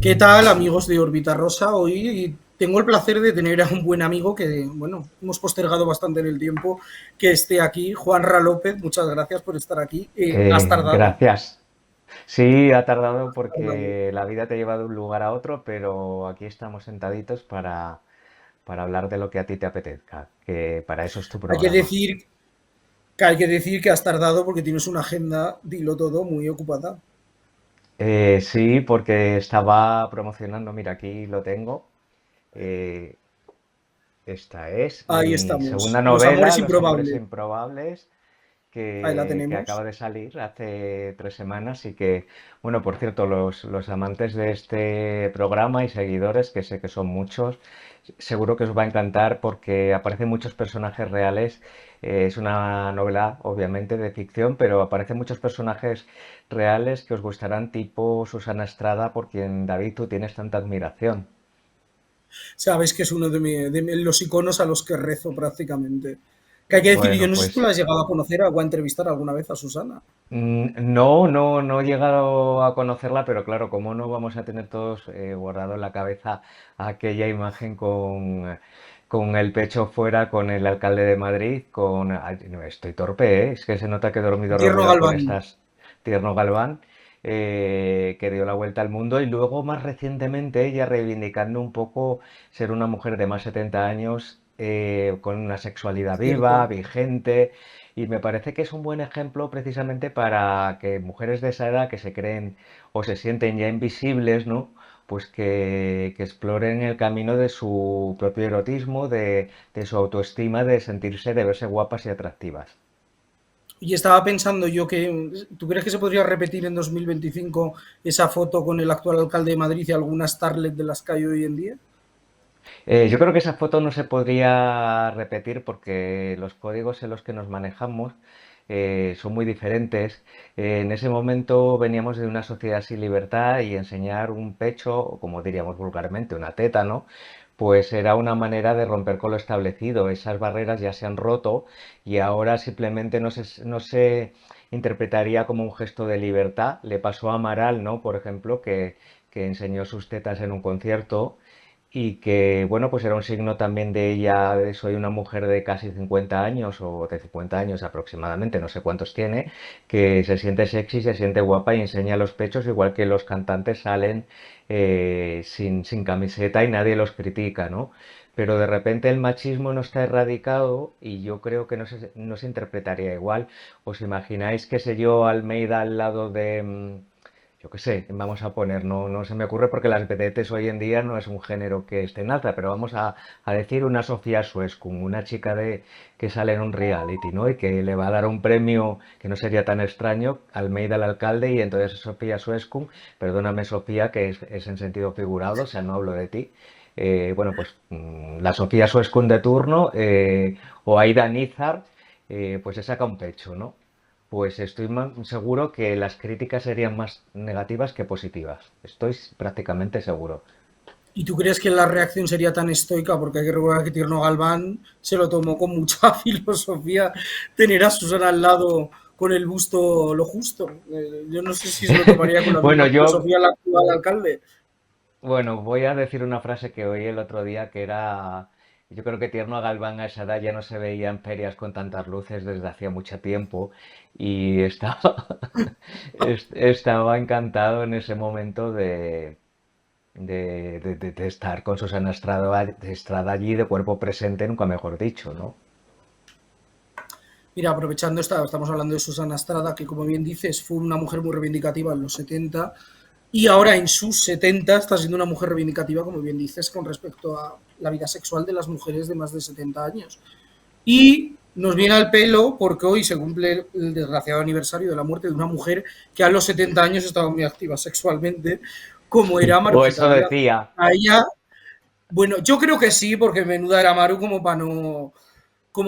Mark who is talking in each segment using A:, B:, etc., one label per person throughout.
A: ¿Qué tal, amigos de Órbita Rosa? Hoy tengo el placer de tener a un buen amigo que, bueno, hemos postergado bastante en el tiempo que esté aquí, Juanra López. Muchas gracias por estar aquí. Has tardado.
B: Gracias. Sí, ha tardado porque la vida te lleva de un lugar a otro, pero aquí estamos sentaditos para hablar de lo que a ti te apetezca, que para eso es tu
A: Hay que
B: programa.
A: decir hay que decir que has tardado porque tienes una agenda, dilo todo, muy ocupada.
B: Sí, porque estaba promocionando, mira, aquí lo tengo. eh, Esta es
A: Ahí
B: mi segunda
A: estamos. Los
B: novela,
A: amores
B: Los Amores
A: improbables.
B: Improbables,
A: Ahí la
B: que
A: tenemos.
B: acaba de salir hace 3 semanas y que, bueno, por cierto, los amantes de este programa y seguidores, que sé que son muchos, seguro que os va a encantar porque aparecen muchos personajes reales. Es una novela, obviamente, de ficción, pero aparecen muchos personajes reales que os gustarán, tipo Susana Estrada, por quien, David, tú tienes tanta admiración.
A: Sabes que es uno de los iconos a los que rezo prácticamente. Que hay que decir, yo
B: Bueno,
A: no sé si tú la
B: pues
A: has llegado a conocer o a entrevistar alguna vez a Susana.
B: no he llegado a conocerla, pero claro, como no vamos a tener todos guardado en la cabeza aquella imagen con el pecho fuera, con el alcalde de Madrid, ay, no, estoy torpe, ¿eh? Es que se nota que he dormido
A: Tierno
B: regular con
A: Galván.
B: estas Tierno Galván, que dio la vuelta al mundo, y luego más recientemente ella reivindicando un poco ser una mujer de más de 70 años, con una sexualidad viva,
A: Cierto.
B: vigente. Y me parece que es un buen ejemplo precisamente para que mujeres de esa edad que se creen o se sienten ya invisibles, ¿no? Pues que exploren el camino de su propio erotismo, de su autoestima, de sentirse, de verse guapas y atractivas.
A: Y estaba pensando yo que, ¿tú crees que se podría repetir en 2025 esa foto con el actual alcalde de Madrid y alguna starlet de las que hay hoy en día?
B: Yo creo que esa foto no se podría repetir porque los códigos en los que nos manejamos son muy diferentes. En ese momento veníamos de una sociedad sin libertad y enseñar un pecho, o como diríamos vulgarmente, una teta, ¿no? Pues era una manera de romper con lo establecido. Esas barreras ya se han roto y ahora simplemente no se interpretaría como un gesto de libertad. Le pasó a Amaral, ¿no? Por ejemplo, que enseñó sus tetas en un concierto y que, bueno, pues era un signo también de ella, de soy una mujer de casi 50 años o de 50 años aproximadamente, no sé cuántos tiene, que se siente sexy, se siente guapa y enseña los pechos, igual que los cantantes salen sin camiseta y nadie los critica, ¿no? Pero de repente el machismo no está erradicado y yo creo que no se interpretaría igual. ¿Os imagináis, qué sé yo, Almeida al lado de, yo qué sé, vamos a poner, no se me ocurre porque las vedettes hoy en día no es un género que esté en alta, pero vamos a decir una Sofía Suescum, una chica que sale en un reality, ¿no? Y que le va a dar un premio que no sería tan extraño, Almeida al alcalde, y entonces Sofía Suescum, perdóname Sofía, que es en sentido figurado, o sea, no hablo de ti. Bueno, pues la Sofía Suescum de turno, o Aida Nízar, pues se saca un pecho, ¿no? Pues estoy seguro que las críticas serían más negativas que positivas. Estoy prácticamente seguro.
A: ¿Y tú crees que la reacción sería tan estoica? Porque hay que recordar que Tierno Galván se lo tomó con mucha filosofía tener a Susana al lado con el busto lo justo. Yo no sé si se lo tomaría con la
B: Bueno,
A: misma filosofía el actual alcalde.
B: voy a decir una frase que oí el otro día que era, yo creo que Tierno Galván a esa edad ya no se veía en ferias con tantas luces desde hacía mucho tiempo y estaba, estaba encantado en ese momento de estar con Susana Estrada allí de cuerpo presente, nunca mejor dicho, ¿no?
A: Mira, aprovechando estamos hablando de Susana Estrada, que como bien dices, fue una mujer muy reivindicativa en los 70 y ahora en sus 70 está siendo una mujer reivindicativa, como bien dices, con respecto a la vida sexual de las mujeres de más de 70 años. Y nos viene al pelo porque hoy se cumple el desgraciado aniversario de la muerte de una mujer que a los 70 años estaba muy activa sexualmente, como era
B: O
A: Marujita
B: eso
A: Díaz.
B: decía.
A: A ella, bueno, yo creo que sí, porque menuda era Maru como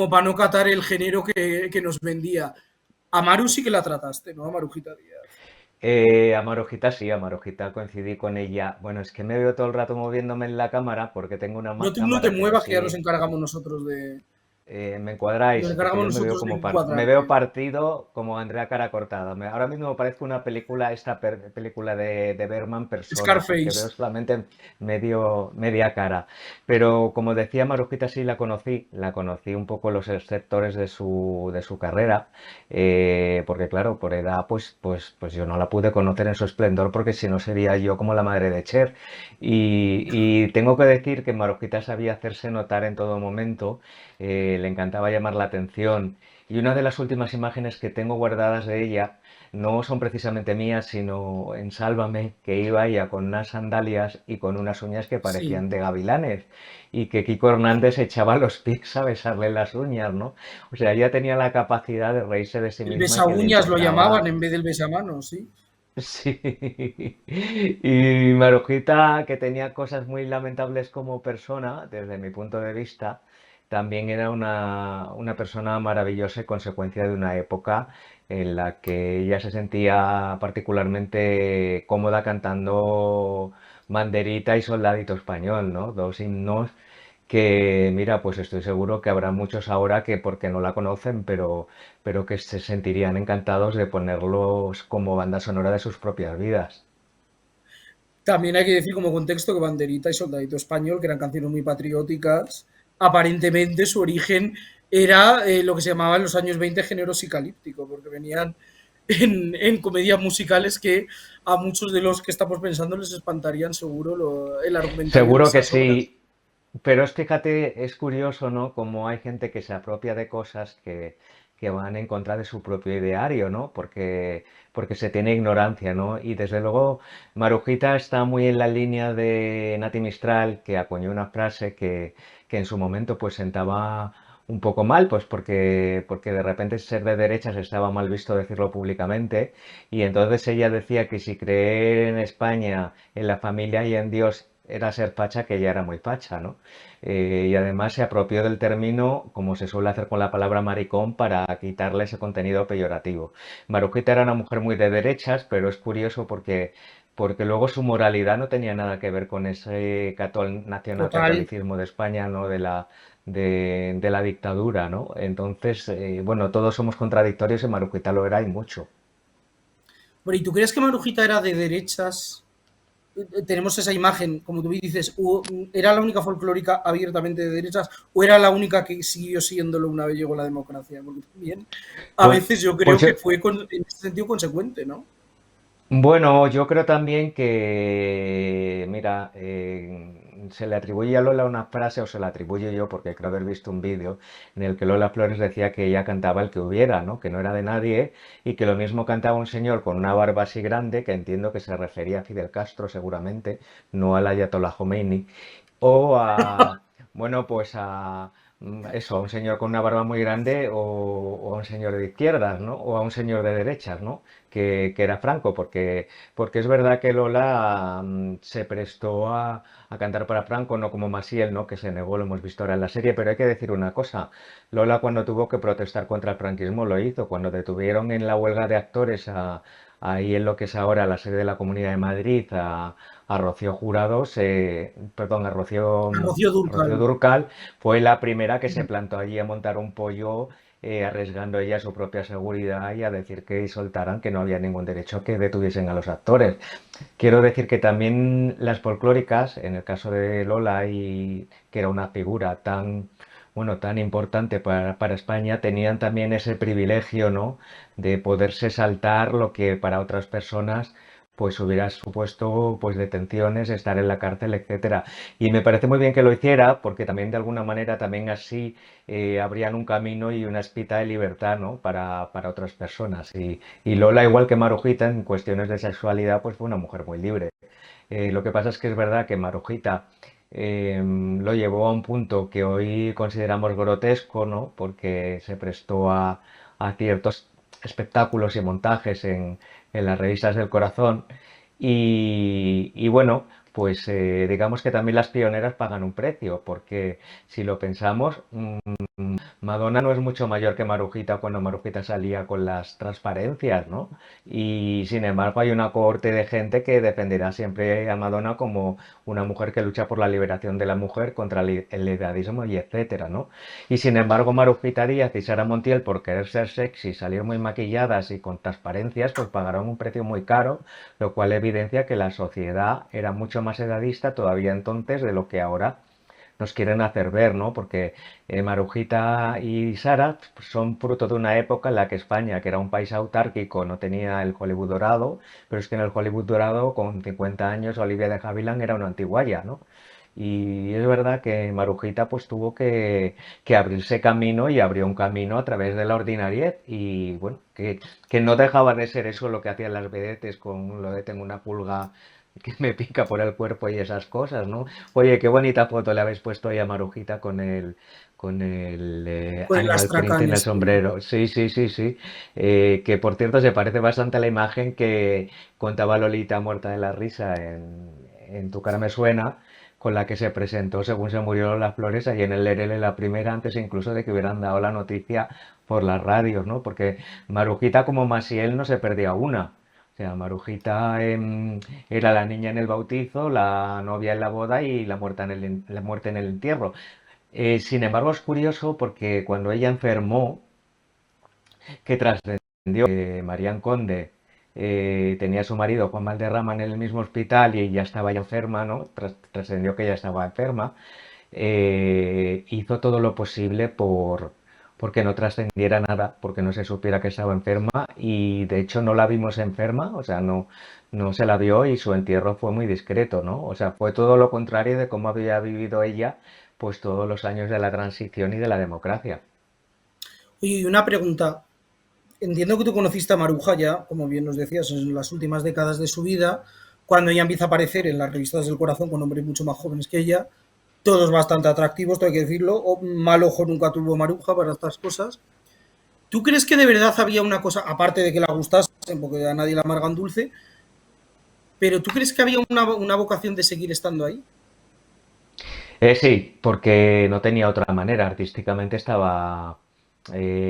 A: para no catar el género que nos vendía. A Maru sí que la trataste, ¿no? A Marujita Díaz.
B: A Marojita sí, a Marojita coincidí con ella. Bueno, es que me veo todo el rato moviéndome en la cámara porque tengo una
A: No, tú no te
B: cámara que
A: muevas, que ya nos
B: así.
A: encargamos nosotros de.
B: Me
A: Nos
B: encuadráis, porque
A: encargamos
B: yo me veo
A: nosotros de
B: como me veo
A: encuadrarte.
B: partido como Andrea Cara Cortada. Ahora mismo me parece una película, película de Bergman Persona, porque veo
A: Scarface.
B: solamente media cara. Pero como decía Marujita, sí la conocí un poco los sectores de su carrera, porque claro, por edad, pues yo no la pude conocer en su esplendor, porque si no sería yo como la madre de Cher. Y tengo que decir que Marujita sabía hacerse notar en todo momento, le encantaba llamar la atención. Y una de las últimas imágenes que tengo guardadas de ella no son precisamente mías, sino en Sálvame, que iba ella con unas sandalias y con unas uñas que
A: Sí.
B: parecían de gavilanes, y que Kiko Hernández echaba los pics a besarle las uñas, ¿no? O sea, ella tenía la capacidad de reírse de sí
A: El
B: misma y que le
A: besaúñas lo llamaban
B: importaba.
A: en vez del besamanos, sí.
B: Sí, y Marujita, que tenía cosas muy lamentables como persona, desde mi punto de vista, también era una persona maravillosa y consecuencia de una época en la que ella se sentía particularmente cómoda cantando Banderita y Soldadito Español, ¿no? Dos himnos que, mira, pues estoy seguro que habrá muchos ahora que porque no la conocen, pero que se sentirían encantados de ponerlos como banda sonora de sus propias vidas.
A: También hay que decir como contexto que Banderita y Soldadito Español, que eran canciones muy patrióticas, aparentemente su origen era lo que se llamaba en los años 20 género psicalíptico, porque venían en comedias musicales que a muchos de los que estamos pensando les espantarían seguro el argumentario de
B: Seguro que
A: esas obras.
B: sí, pero es fíjate, es curioso, ¿no? Como hay gente que se apropia de cosas que van en contra de su propio ideario, ¿no? Porque se tiene ignorancia, ¿no? Y desde luego Marujita está muy en la línea de Nati Mistral, que acuñó una frase que en su momento pues sentaba un poco mal, pues porque de repente ser de derechas estaba mal visto decirlo públicamente, y entonces ella decía que si creer en España, en la familia y en Dios era ser facha, que ella era muy facha, ¿no? Y además se apropió del término, como se suele hacer con la palabra maricón, para quitarle ese contenido peyorativo. Marujita era una mujer muy de derechas, pero es curioso porque luego su moralidad no tenía nada que ver con ese
A: Total.
B: nacionalcatolicismo de España, ¿no? De la dictadura, ¿no? Entonces, bueno, todos somos contradictorios y Marujita lo era y mucho.
A: Bueno, ¿y tú crees que Marujita era de derechas? Tenemos esa imagen, como tú dices, ¿era la única folclórica abiertamente de derechas o era la única que siguió siéndolo una vez llegó la democracia? Porque también a
B: Pues,
A: veces yo creo
B: pues
A: que fue en ese sentido consecuente, ¿no?
B: bueno, yo creo también que, mira, se le atribuye a Lola una frase, o se la atribuyo yo, porque creo haber visto un vídeo en el que Lola Flores decía que ella cantaba el que hubiera, ¿no? Que no era de nadie, y que lo mismo cantaba un señor con una barba así grande, que entiendo que se refería a Fidel Castro seguramente, no al Ayatollah Khomeini, o a, bueno, pues a eso, a un señor con una barba muy grande o a un señor de izquierdas, ¿no? O a un señor de derechas, ¿no? Que era Franco, porque es verdad que Lola se prestó a cantar para Franco, no como Maciel, ¿no? Que se negó, lo hemos visto ahora en la serie, pero hay que decir una cosa, Lola cuando tuvo que protestar contra el franquismo lo hizo, cuando detuvieron en la huelga de actores ahí en lo que es ahora la sede de la Comunidad de Madrid a Rocío Jurado, perdón,
A: A Rocío
B: a Rocío
A: Dúrcal.
B: Dúrcal, fue la primera que se plantó allí a montar un pollo, arriesgando ella su propia seguridad y a decir que soltaran, que no había ningún derecho a que detuviesen a los actores. Quiero decir que también las folclóricas, en el caso de Lola, y que era una figura tan, bueno, tan importante para España, tenían también ese privilegio, ¿no? De poderse saltar lo que para otras personas pues hubiera supuesto pues detenciones, estar en la cárcel, etcétera. Y me parece muy bien que lo hiciera, porque también de alguna manera también así abrían un camino y una espita de libertad, ¿no? Para otras personas. Y Lola, igual que Marujita, en cuestiones de sexualidad, pues fue una mujer muy libre. Lo que pasa es que es verdad que Marujita lo llevó a un punto que hoy consideramos grotesco, ¿no? Porque se prestó a ciertos espectáculos y montajes en las revistas del corazón. Y bueno, pues digamos que también las pioneras pagan un precio, porque si lo pensamos, Madonna no es mucho mayor que Marujita cuando Marujita salía con las transparencias, ¿no? Y sin embargo hay una cohorte de gente que defenderá siempre a Madonna como una mujer que lucha por la liberación de la mujer contra el edadismo y etcétera, ¿no? Y sin embargo Marujita Díaz y Sara Montiel, por querer ser sexy, salir muy maquilladas y con transparencias, pues pagaron un precio muy caro, lo cual evidencia que la sociedad era mucho más edadista todavía entonces de lo que ahora nos quieren hacer ver, ¿no? Porque Marujita y Sara pues, son fruto de una época en la que España, que era un país autárquico, no tenía el Hollywood dorado, pero es que en el Hollywood dorado, con 50 años, Olivia de Havilland era una antiguaya, ¿no? Y es verdad que Marujita pues tuvo que abrirse camino y abrió un camino a través de la ordinariez y bueno, que no dejaba de ser eso lo que hacían las vedetes con lo de tengo una pulga que me pica por el cuerpo y esas cosas, ¿no? Oye, qué bonita foto le habéis puesto ahí a Marujita con el
A: Con el
B: animal print
A: Astracán
B: en el
A: este.
B: sombrero. Sí, sí, sí, sí. Que por cierto se parece bastante a la imagen que contaba Lolita muerta de la risa en Tu cara me suena, con la que se presentó según se murió las flores allí en el Lerele la primera, antes incluso de que hubieran dado la noticia por las radios, ¿no? Porque Marujita como Masiel no se perdía una. O sea, Marujita era la niña en el bautizo, la novia en la boda y la muerte en el entierro. Sin embargo, es curioso porque cuando ella enfermó, que trascendió que Marían Conde tenía a su marido Juan Valderrama en el mismo hospital y ya estaba ya enferma, ¿no? Trascendió que ella estaba enferma, hizo todo lo posible porque no trascendiera nada, porque no se supiera que estaba enferma y de hecho no la vimos enferma, o sea, no se la vio y su entierro fue muy discreto, ¿no? O sea, fue todo lo contrario de cómo había vivido ella pues todos los años de la transición y de la democracia.
A: Oye, y una pregunta. Entiendo que tú conociste a Maruja ya, como bien nos decías, en las últimas décadas de su vida, cuando ella empieza a aparecer en las revistas del corazón con hombres mucho más jóvenes que ella, todos bastante atractivos, todo hay que decirlo, o mal ojo nunca tuvo Maruja para estas cosas. ¿Tú crees que de verdad había una cosa, aparte de que la gustasen, porque a nadie la amargan dulce, pero tú crees que había una vocación de seguir estando ahí?
B: Sí, porque no tenía otra manera. Artísticamente estaba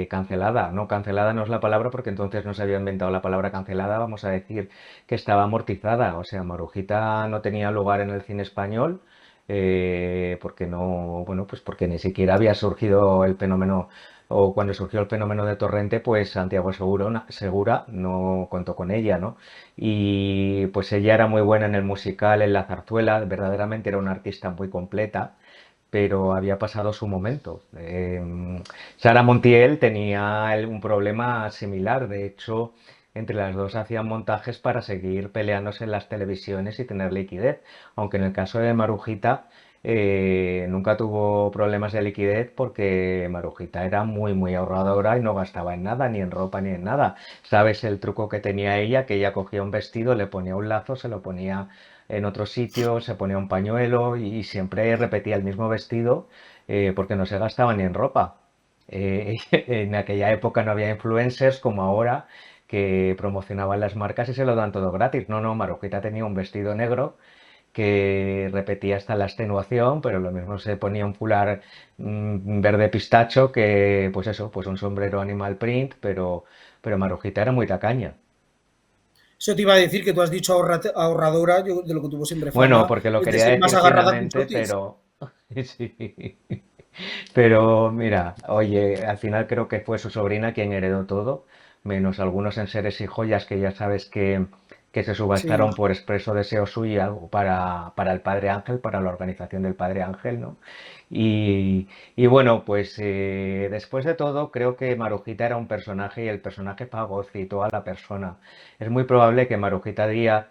B: cancelada. No, cancelada no es la palabra porque entonces no se había inventado la palabra cancelada. Vamos a decir que estaba amortizada. O sea, Marujita no tenía lugar en el cine español porque no, bueno, pues porque ni siquiera había surgido el fenómeno o cuando surgió el fenómeno de Torrente, pues Santiago Segura no contó con ella, ¿no? Y pues ella era muy buena en el musical, en la zarzuela, verdaderamente era una artista muy completa, pero había pasado su momento. Sara Montiel tenía un problema similar, de hecho, entre las dos hacían montajes para seguir peleándose en las televisiones y tener liquidez, aunque en el caso de Marujita nunca tuvo problemas de liquidez porque Marujita era muy, muy ahorradora y no gastaba en nada, ni en ropa, ni en nada. ¿Sabes el truco que tenía ella? Que ella cogía un vestido, le ponía un lazo, se lo ponía en otro sitio, se ponía un pañuelo y siempre repetía el mismo vestido porque no se gastaba ni en ropa. En aquella época no había influencers como ahora que promocionaban las marcas y se lo dan todo gratis. No, no, Marujita tenía un vestido negro que repetía hasta la extenuación, pero lo mismo se ponía un fular verde pistacho que, pues eso, pues un sombrero animal print, pero Marujita era muy tacaña.
A: Eso te iba a decir que tú has dicho ahorradora, yo, de lo que tuvo siempre
B: Bueno,
A: fama,
B: porque lo
A: es de
B: quería
A: ser más
B: decir
A: agarrada que un
B: finamente,
A: chotis.
B: pero sí. Pero mira, oye, al final creo que fue su sobrina quien heredó todo, menos algunos enseres y joyas que ya sabes que se
A: Sí.
B: subastaron por expreso deseo suyo para el Padre Ángel, para la organización del Padre Ángel, ¿no? Y bueno, pues después de todo, creo que Marujita era un personaje y el personaje fagocitó a la persona. Es muy probable que Marujita Díaz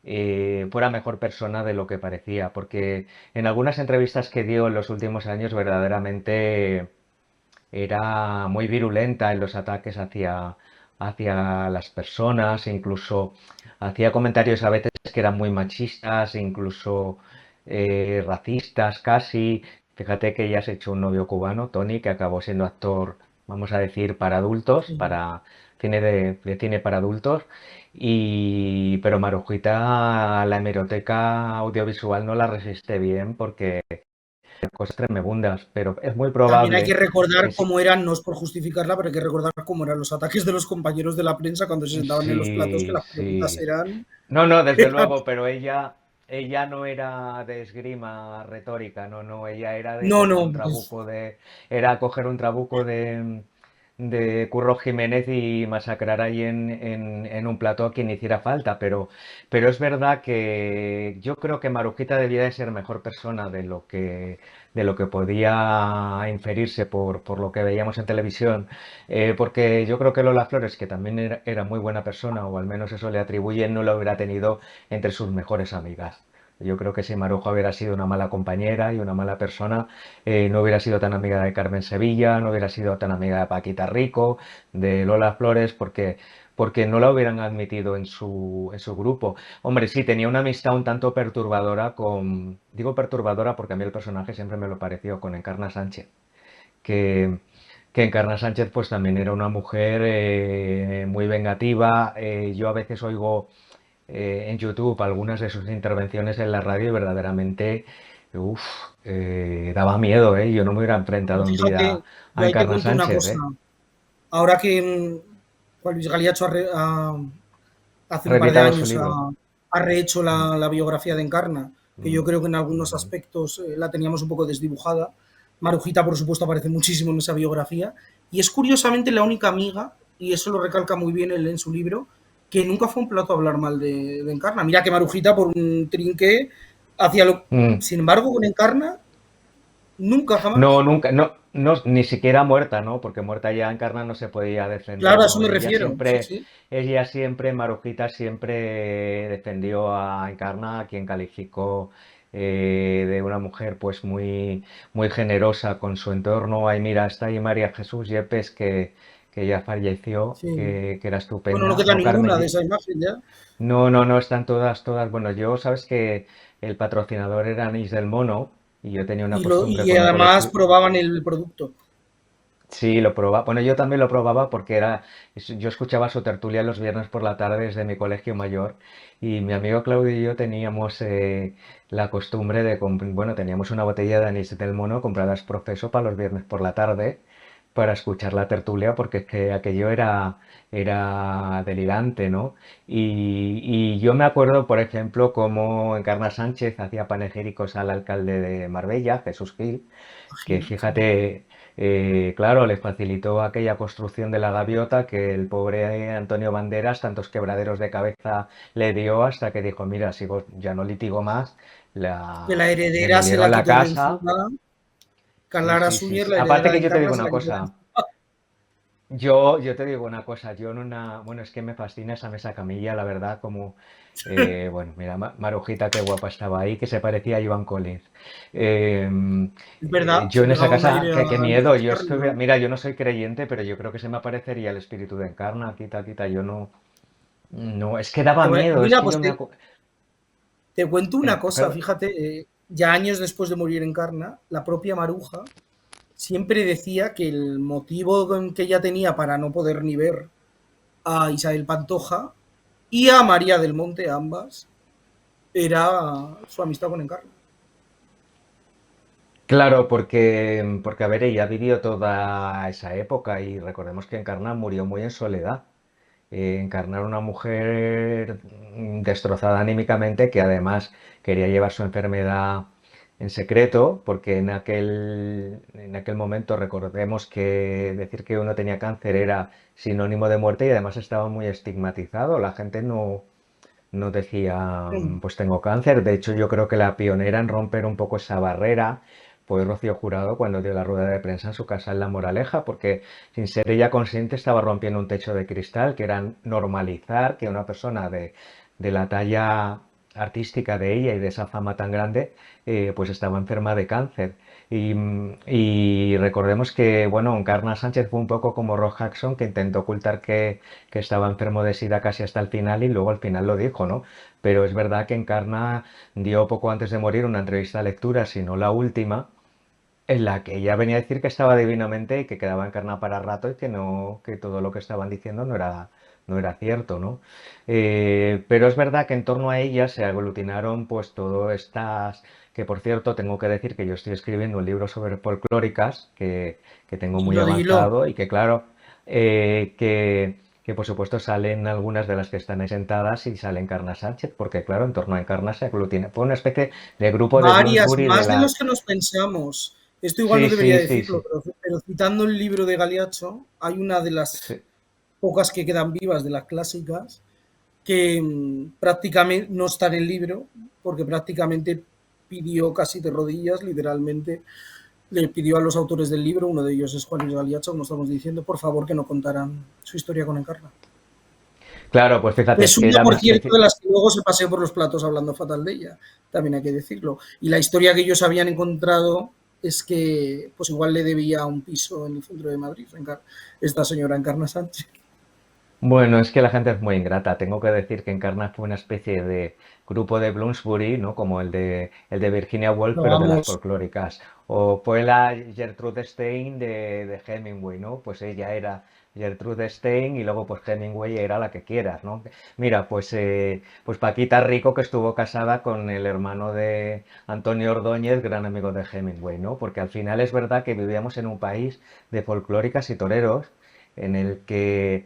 B: fuera mejor persona de lo que parecía, porque en algunas entrevistas que dio en los últimos años verdaderamente era muy virulenta en los ataques hacia las personas, incluso hacía comentarios a veces que eran muy machistas, incluso racistas casi. Fíjate que ella se echó un novio cubano, Tony, que acabó siendo actor, vamos a decir, para adultos,
A: Sí.
B: para cine de cine para adultos, pero Marujita la hemeroteca audiovisual no la resiste bien porque cosas tremebundas, pero es muy
A: También hay que
B: probable que
A: recordar
B: sí.
A: cómo eran, no es por justificarla, pero hay que recordar cómo eran los ataques de los compañeros de la prensa cuando se sentaban en los platos, que
B: Sí,
A: las preguntas
B: sí.
A: eran...
B: No, no, desde
A: eran-
B: luego, pero ella no era de esgrima retórica, no, no, ella era de
A: No,
B: coger
A: no,
B: un
A: pues,
B: trabuco era coger un trabuco de Curro Jiménez y masacrar ahí en un plató a quien hiciera falta, pero es verdad que yo creo que Marujita debía de ser mejor persona de lo que podía inferirse por lo que veíamos en televisión, porque yo creo que Lola Flores, que también era muy buena persona, o al menos eso le atribuyen, no lo hubiera tenido entre sus mejores amigas. Yo creo que si Maruja hubiera sido una mala compañera y una mala persona, no hubiera sido tan amiga de Carmen Sevilla, no hubiera sido tan amiga de Paquita Rico, de Lola Flores, porque no la hubieran admitido en su grupo. Hombre, sí, tenía una amistad un tanto perturbadora digo perturbadora porque a mí el personaje siempre me lo pareció, con Encarna Sánchez, que, que Encarna Sánchez pues también era una mujer muy vengativa. Yo a veces oigo en YouTube algunas de sus intervenciones en la radio y verdaderamente, uf, daba miedo, ¿eh? Yo no me hubiera enfrentado
A: pero
B: en vida
A: fíjate, yo
B: a
A: ahí te
B: Encarna
A: cuento una
B: Sánchez,
A: cosa.
B: ¿eh?
A: Ahora que Juan Luis Galiacho hace un par de
B: Reeditado su
A: años
B: libro.
A: ha rehecho
B: Mm,
A: la biografía de Encarna, que yo
B: mm,
A: creo que en algunos
B: mm,
A: aspectos la teníamos un poco desdibujada. Marujita, por supuesto, aparece muchísimo en esa biografía y es curiosamente la única amiga, y eso lo recalca muy bien él en su libro, que nunca fue un plato a hablar mal de Encarna. Mira que Marujita, por un trinque, hacía lo...
B: mm.
A: Sin embargo, con Encarna, nunca
B: No,
A: jamás.
B: nunca, no, no, ni siquiera muerta, ¿no? Porque muerta ya Encarna no se podía defender,
A: Claro, a eso
B: ¿no?
A: me refiero. Sí, sí.
B: Marujita siempre defendió a Encarna, a quien calificó de una mujer pues muy generosa con su entorno. Ay, mira, está ahí María Jesús Yepes, que ya falleció,
A: Sí.
B: que era
A: Bueno, no
B: estupenda.
A: queda
B: No, Carmen,
A: ninguna de esa imagen ya.
B: no, no, no, están todas, todas. Bueno, yo sabes que el patrocinador era Anís del Mono y yo tenía una costumbre
A: Y
B: con el
A: además
B: colegio.
A: probaban el producto.
B: Sí, lo probaba. Bueno, yo también lo probaba porque yo escuchaba su tertulia los viernes por la tarde desde mi colegio mayor y mi amigo Claudio y yo teníamos la costumbre bueno, teníamos una botella de anís del mono comprada profeso para los viernes por la tarde para escuchar la tertulia porque es que aquello era delirante, ¿no? Y yo me acuerdo, por ejemplo, cómo Encarna Sánchez hacía panegíricos al alcalde de Marbella, Jesús Gil, que
A: Sí.
B: fíjate, claro, le facilitó aquella construcción de la gaviota que el pobre Antonio Banderas tantos quebraderos de cabeza le dio hasta que dijo, mira, si vos ya no litigo más,
A: Que la
B: me
A: heredera se
B: demolieron
A: la
B: la
A: quitó de
B: casa.
A: encima.
B: Sí,
A: Clara
B: sí, sí,
A: Suñer,
B: sí.
A: la
B: Aparte
A: heredera de
B: que yo te
A: Encarna,
B: digo
A: se
B: una
A: la quitó de
B: cosa,
A: encima.
B: yo te digo una cosa, bueno, es que me fascina esa mesa camilla, la verdad, bueno, mira, Marujita, qué guapa estaba ahí, que se parecía a Ivan Collins. Eh,
A: Es verdad,
B: yo
A: se
B: en esa
A: pegaba un
B: casa,
A: aire
B: qué
A: al
B: miedo,
A: Jesús Carrillo.
B: mira, yo no soy creyente, pero yo creo que se me aparecería el espíritu de Encarna, quita, quita, yo no, no, es que daba miedo, es
A: Mira,
B: que
A: pues
B: yo me acuerdo,
A: te cuento una cosa,
B: pero,
A: fíjate, ya años después de morir Encarna, la propia Maruja siempre decía que el motivo que ella tenía para no poder ni ver a Isabel Pantoja y a María del Monte, ambas, era su amistad con Encarna.
B: claro, porque a ver, ella vivió toda esa época y recordemos que Encarna murió muy en soledad. Encarnar una mujer destrozada anímicamente que además quería llevar su enfermedad en secreto, porque en aquel momento recordemos que decir que uno tenía cáncer era sinónimo de muerte y además estaba muy estigmatizado. La gente no decía, pues tengo cáncer. De hecho, yo creo que la pionera en romper un poco esa barrera fue Rocío Jurado cuando dio la rueda de prensa en su casa en La Moraleja, porque sin ser ella consciente estaba rompiendo un techo de cristal, que era normalizar que una persona de la talla artística de ella y de esa fama tan grande, pues estaba enferma de cáncer. Y recordemos que, bueno, Encarna Sánchez fue un poco como Rock Jackson, que intentó ocultar que estaba enfermo de SIDA casi hasta el final y luego al final lo dijo, ¿no? Pero es verdad que Encarna dio poco antes de morir una entrevista a lectura, si no la última, en la que ella venía a decir que estaba divinamente y que quedaba encarnada para rato y que no, que todo lo que estaban diciendo no era cierto, ¿no? Pero es verdad que en torno a ella se aglutinaron pues todas estas, que por cierto tengo que decir que yo estoy escribiendo un libro sobre folclóricas que tengo muy
A: Dilo, dilo.
B: avanzado y que claro, que por supuesto salen algunas de las que están ahí sentadas y sale Encarna Sánchez, porque claro, en torno a Encarna se aglutina, fue una especie de grupo de
A: Varias,
B: Bloomsbury de
A: más de
B: la...
A: los que nos pensamos. Esto igual no
B: Sí,
A: debería
B: sí, sí,
A: decirlo,
B: sí,
A: pero citando el libro de Galiacho, hay una de las
B: sí.
A: pocas que quedan vivas de las clásicas que prácticamente no está en el libro, porque prácticamente pidió casi de rodillas, literalmente, le pidió a los autores del libro, uno de ellos es Juan Luis Galiacho, como estamos diciendo, por favor que no contaran su historia con Encarna.
B: Claro, pues fíjate, es
A: Es
B: que
A: una,
B: era una
A: por cierto, de
B: especie...
A: las que luego se paseó por los platos hablando fatal de ella, también hay que decirlo. Y la historia que ellos habían encontrado es que, pues igual le debía un piso en el centro de Madrid, esta señora Encarna Sánchez.
B: Bueno, es que la gente es muy ingrata. Tengo que decir que Encarna fue una especie de grupo de Bloomsbury, ¿no? Como el de Virginia Woolf,
A: No,
B: pero de las
A: vamos,
B: folclóricas. O fue la Gertrude Stein de Hemingway, ¿no? Pues ella era Gertrude Stein y luego pues Hemingway era la que quieras, ¿no? Mira, pues Paquita Rico que estuvo casada con el hermano de Antonio Ordóñez, gran amigo de Hemingway, ¿no? Porque al final es verdad que vivíamos en un país de folclóricas y toreros en el que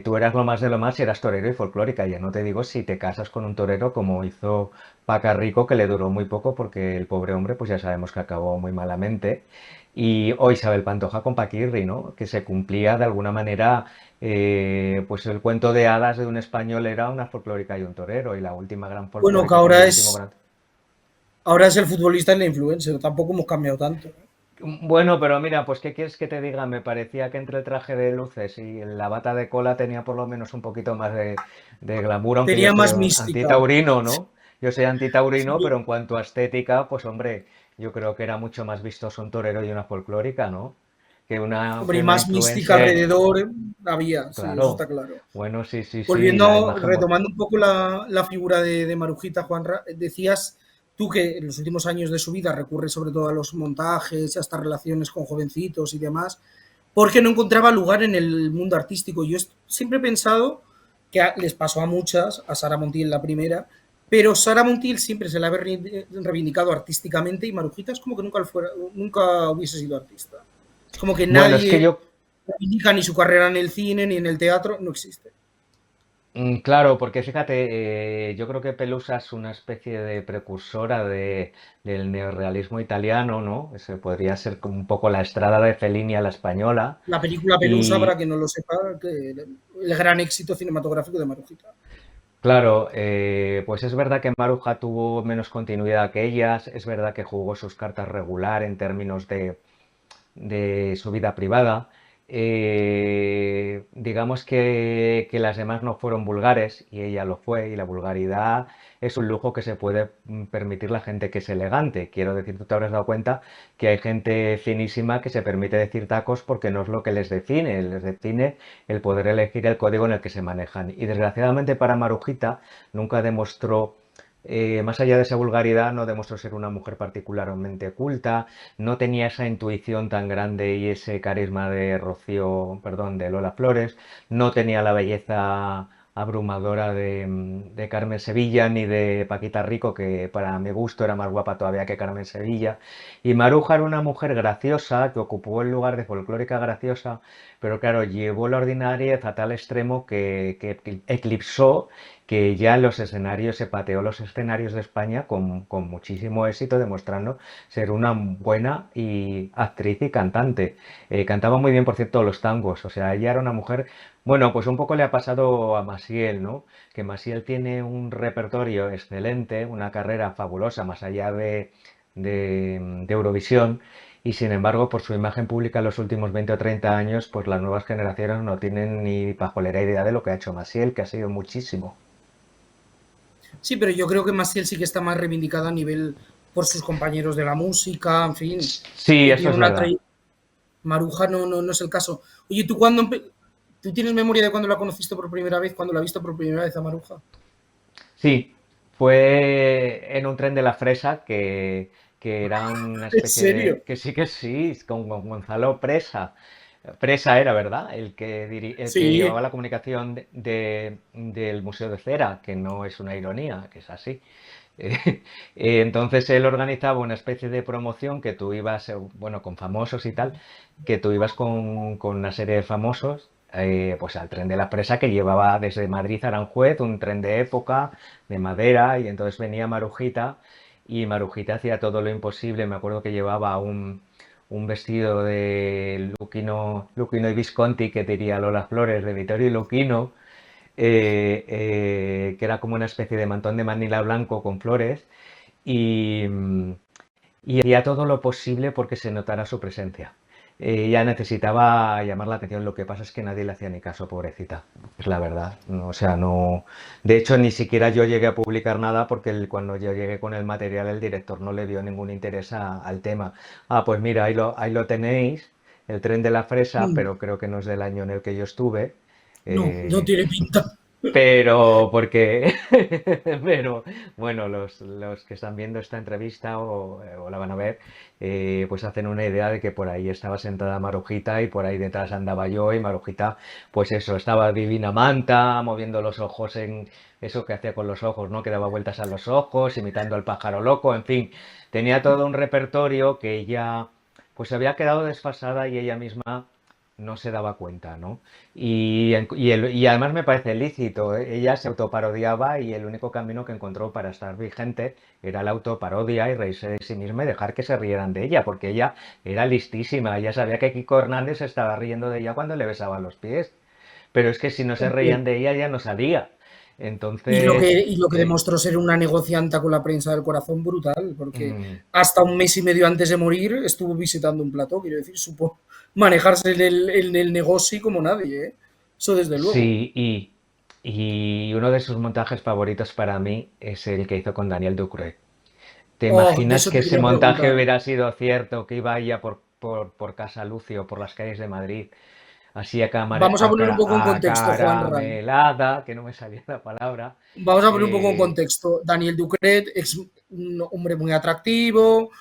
B: tú eras lo más de lo más y eras torero y folclórica. Ya no te digo si te casas con un torero como hizo Paca Rico, que le duró muy poco porque el pobre hombre, pues ya sabemos que acabó muy malamente. O Isabel Pantoja con Paquirri, ¿no? Que se cumplía de alguna manera, pues el cuento de hadas de un español era una folclórica y un torero, y la última gran
A: bueno, que
B: folclórica con el último gran...
A: ahora es el futbolista y la influencer, tampoco hemos cambiado tanto.
B: Bueno, pero mira, pues ¿qué quieres que te diga? Me parecía que entre el traje de luces y la bata de cola tenía por lo menos un poquito más de glamour, aunque yo
A: Tenía
B: soy
A: más
B: un
A: mística.
B: antitaurino, ¿no? Yo soy antitaurino,
A: Sí,
B: pero en cuanto a estética, pues hombre, yo creo que era mucho más vistoso un torero y una folclórica, ¿no? Que una,
A: hombre,
B: que
A: y
B: una
A: más mística
B: influencer,
A: alrededor había, sí, eso está
B: claro.
A: claro.
B: Bueno, sí, sí, sí, la
A: Volviendo,
B: imagen...
A: retomando un poco la figura de Marujita, Juanra, decías tú que en los últimos años de su vida recurre sobre todo a los montajes, a estas relaciones con jovencitos y demás, porque no encontraba lugar en el mundo artístico. Yo siempre he pensado que les pasó a muchas, a Sara Montiel la primera, pero Sara Montiel siempre se la ha reivindicado artísticamente y Marujita es como que nunca hubiese sido artista. Es como que
B: Bueno, es que
A: nadie
B: yo...
A: reivindica ni su carrera en el cine ni en el teatro, no existe.
B: Claro, porque fíjate, yo creo que Pelusa es una especie de precursora del neorrealismo italiano, ¿no? Ese podría ser como un poco la Estrada de Fellini a la española.
A: La película Pelusa, para
B: Y
A: quien no lo sepa, que el gran éxito cinematográfico de Marujita.
B: claro, pues es verdad que Maruja tuvo menos continuidad que ellas, es verdad que jugó sus cartas regular en términos de su vida privada. Digamos que las demás no fueron vulgares y ella lo fue, y la vulgaridad es un lujo que se puede permitir la gente que es elegante. Quiero decir, tú te habrás dado cuenta que hay gente finísima que se permite decir tacos porque no es lo que les define el poder elegir el código en el que se manejan. Y desgraciadamente para Marujita nunca demostró más allá de esa vulgaridad, no demostró ser una mujer particularmente culta, no tenía esa intuición tan grande y ese carisma de Rocío, perdón, de Lola Flores, no tenía la belleza abrumadora de Carmen Sevilla ni de Paquita Rico, que para mi gusto era más guapa todavía que Carmen Sevilla. Y Maruja era una mujer graciosa que ocupó el lugar de folclórica graciosa, pero claro, llevó la ordinariedad a tal extremo que eclipsó, que ya en los escenarios se pateó los escenarios de España con muchísimo éxito, demostrando ser una buena actriz y cantante. Cantaba muy bien, por cierto, los tangos. O sea, ella era una mujer. Bueno, pues un poco le ha pasado a Maciel, ¿no? Que Maciel tiene un repertorio excelente, una carrera fabulosa, más allá de Eurovisión. Y sin embargo, por su imagen pública en los últimos 20 o 30 años, pues las nuevas generaciones no tienen ni pajolera idea de lo que ha hecho Maciel, que ha sido muchísimo.
A: Sí, pero yo creo que Maciel sí que está más reivindicada a nivel por sus compañeros de la música, en fin,
B: Sí, eso
A: tiene
B: es
A: una
B: verdad.
A: trayectoria. Maruja no es el caso. Oye, ¿tú cuándo tú tienes memoria de cuando la conociste por primera vez, cuando la viste por primera vez a Maruja?
B: Sí, fue en un tren de la Fresa que que era una
A: ¿En
B: especie
A: serio?
B: de, que sí, con Gonzalo Presa. Presa era, ¿verdad? El que llevaba
A: Sí.
B: la comunicación del Museo de Cera, que no es una ironía, que es así. Eh, entonces él organizaba una especie de promoción que tú ibas, bueno, con famosos y tal, que tú ibas con una serie de famosos, pues al tren de la presa que llevaba desde Madrid a Aranjuez, un tren de época, de madera, y entonces venía Marujita y Marujita hacía todo lo imposible. Me acuerdo que llevaba un vestido de Luquino y Visconti, que diría Lola Flores, de Vittorio Luquino, que era como una especie de mantón de Manila blanco con flores, y, y hacía todo lo posible porque se notara su presencia. Ella necesitaba llamar la atención, lo que pasa es que nadie le hacía ni caso, pobrecita, es la verdad. No, o sea, no. De hecho, ni siquiera yo llegué a publicar nada porque cuando yo llegué con el material, el director no le vio ningún interés al tema. Ah, pues mira, ahí lo tenéis, el tren de la fresa,
A: Mm.
B: pero creo que no es del año en el que yo estuve.
A: No, no
B: Eh,
A: tiene pinta.
B: pero porque, pero bueno, los que están viendo esta entrevista o la van a ver, pues hacen una idea de que por ahí estaba sentada Marujita y por ahí detrás andaba yo y Marujita, pues eso, estaba divina manta, moviendo los ojos en eso que hacía con los ojos, ¿no? Que daba vueltas a los ojos, imitando al pájaro loco, en fin, tenía todo un repertorio que ella, pues se había quedado desfasada y ella misma no se daba cuenta, ¿no? Y además me parece lícito, ¿eh? Ella se autoparodiaba y el único camino que encontró para estar vigente era la autoparodia y reírse de sí misma y dejar que se rieran de ella, porque ella era listísima, ella sabía que Kiko Hernández se estaba riendo de ella cuando le besaba los pies, pero es que si no se reían de ella ya no salía. Entonces,
A: Y lo que demostró ser una negocianta con la prensa del corazón brutal, porque
B: mm,
A: hasta un mes y medio antes de morir estuvo visitando un plató, quiero decir, supo manejarse en el negocio como nadie, ¿eh? Eso desde luego.
B: sí, y uno de sus montajes favoritos para mí es el que hizo con Daniel Ducreux. ¿Te
A: Oh, de
B: imaginas
A: eso
B: que
A: te
B: ese
A: quería
B: montaje
A: preguntar.
B: hubiera sido cierto, que iba ella por Casa Lucio, por las calles de Madrid, así
A: Vamos a poner un poco en contexto, Juan Ran.
B: acaramelada, que no me salía la palabra?
A: Vamos a poner un poco en
B: eh,
A: contexto. Daniel Ducret es un hombre muy atractivo,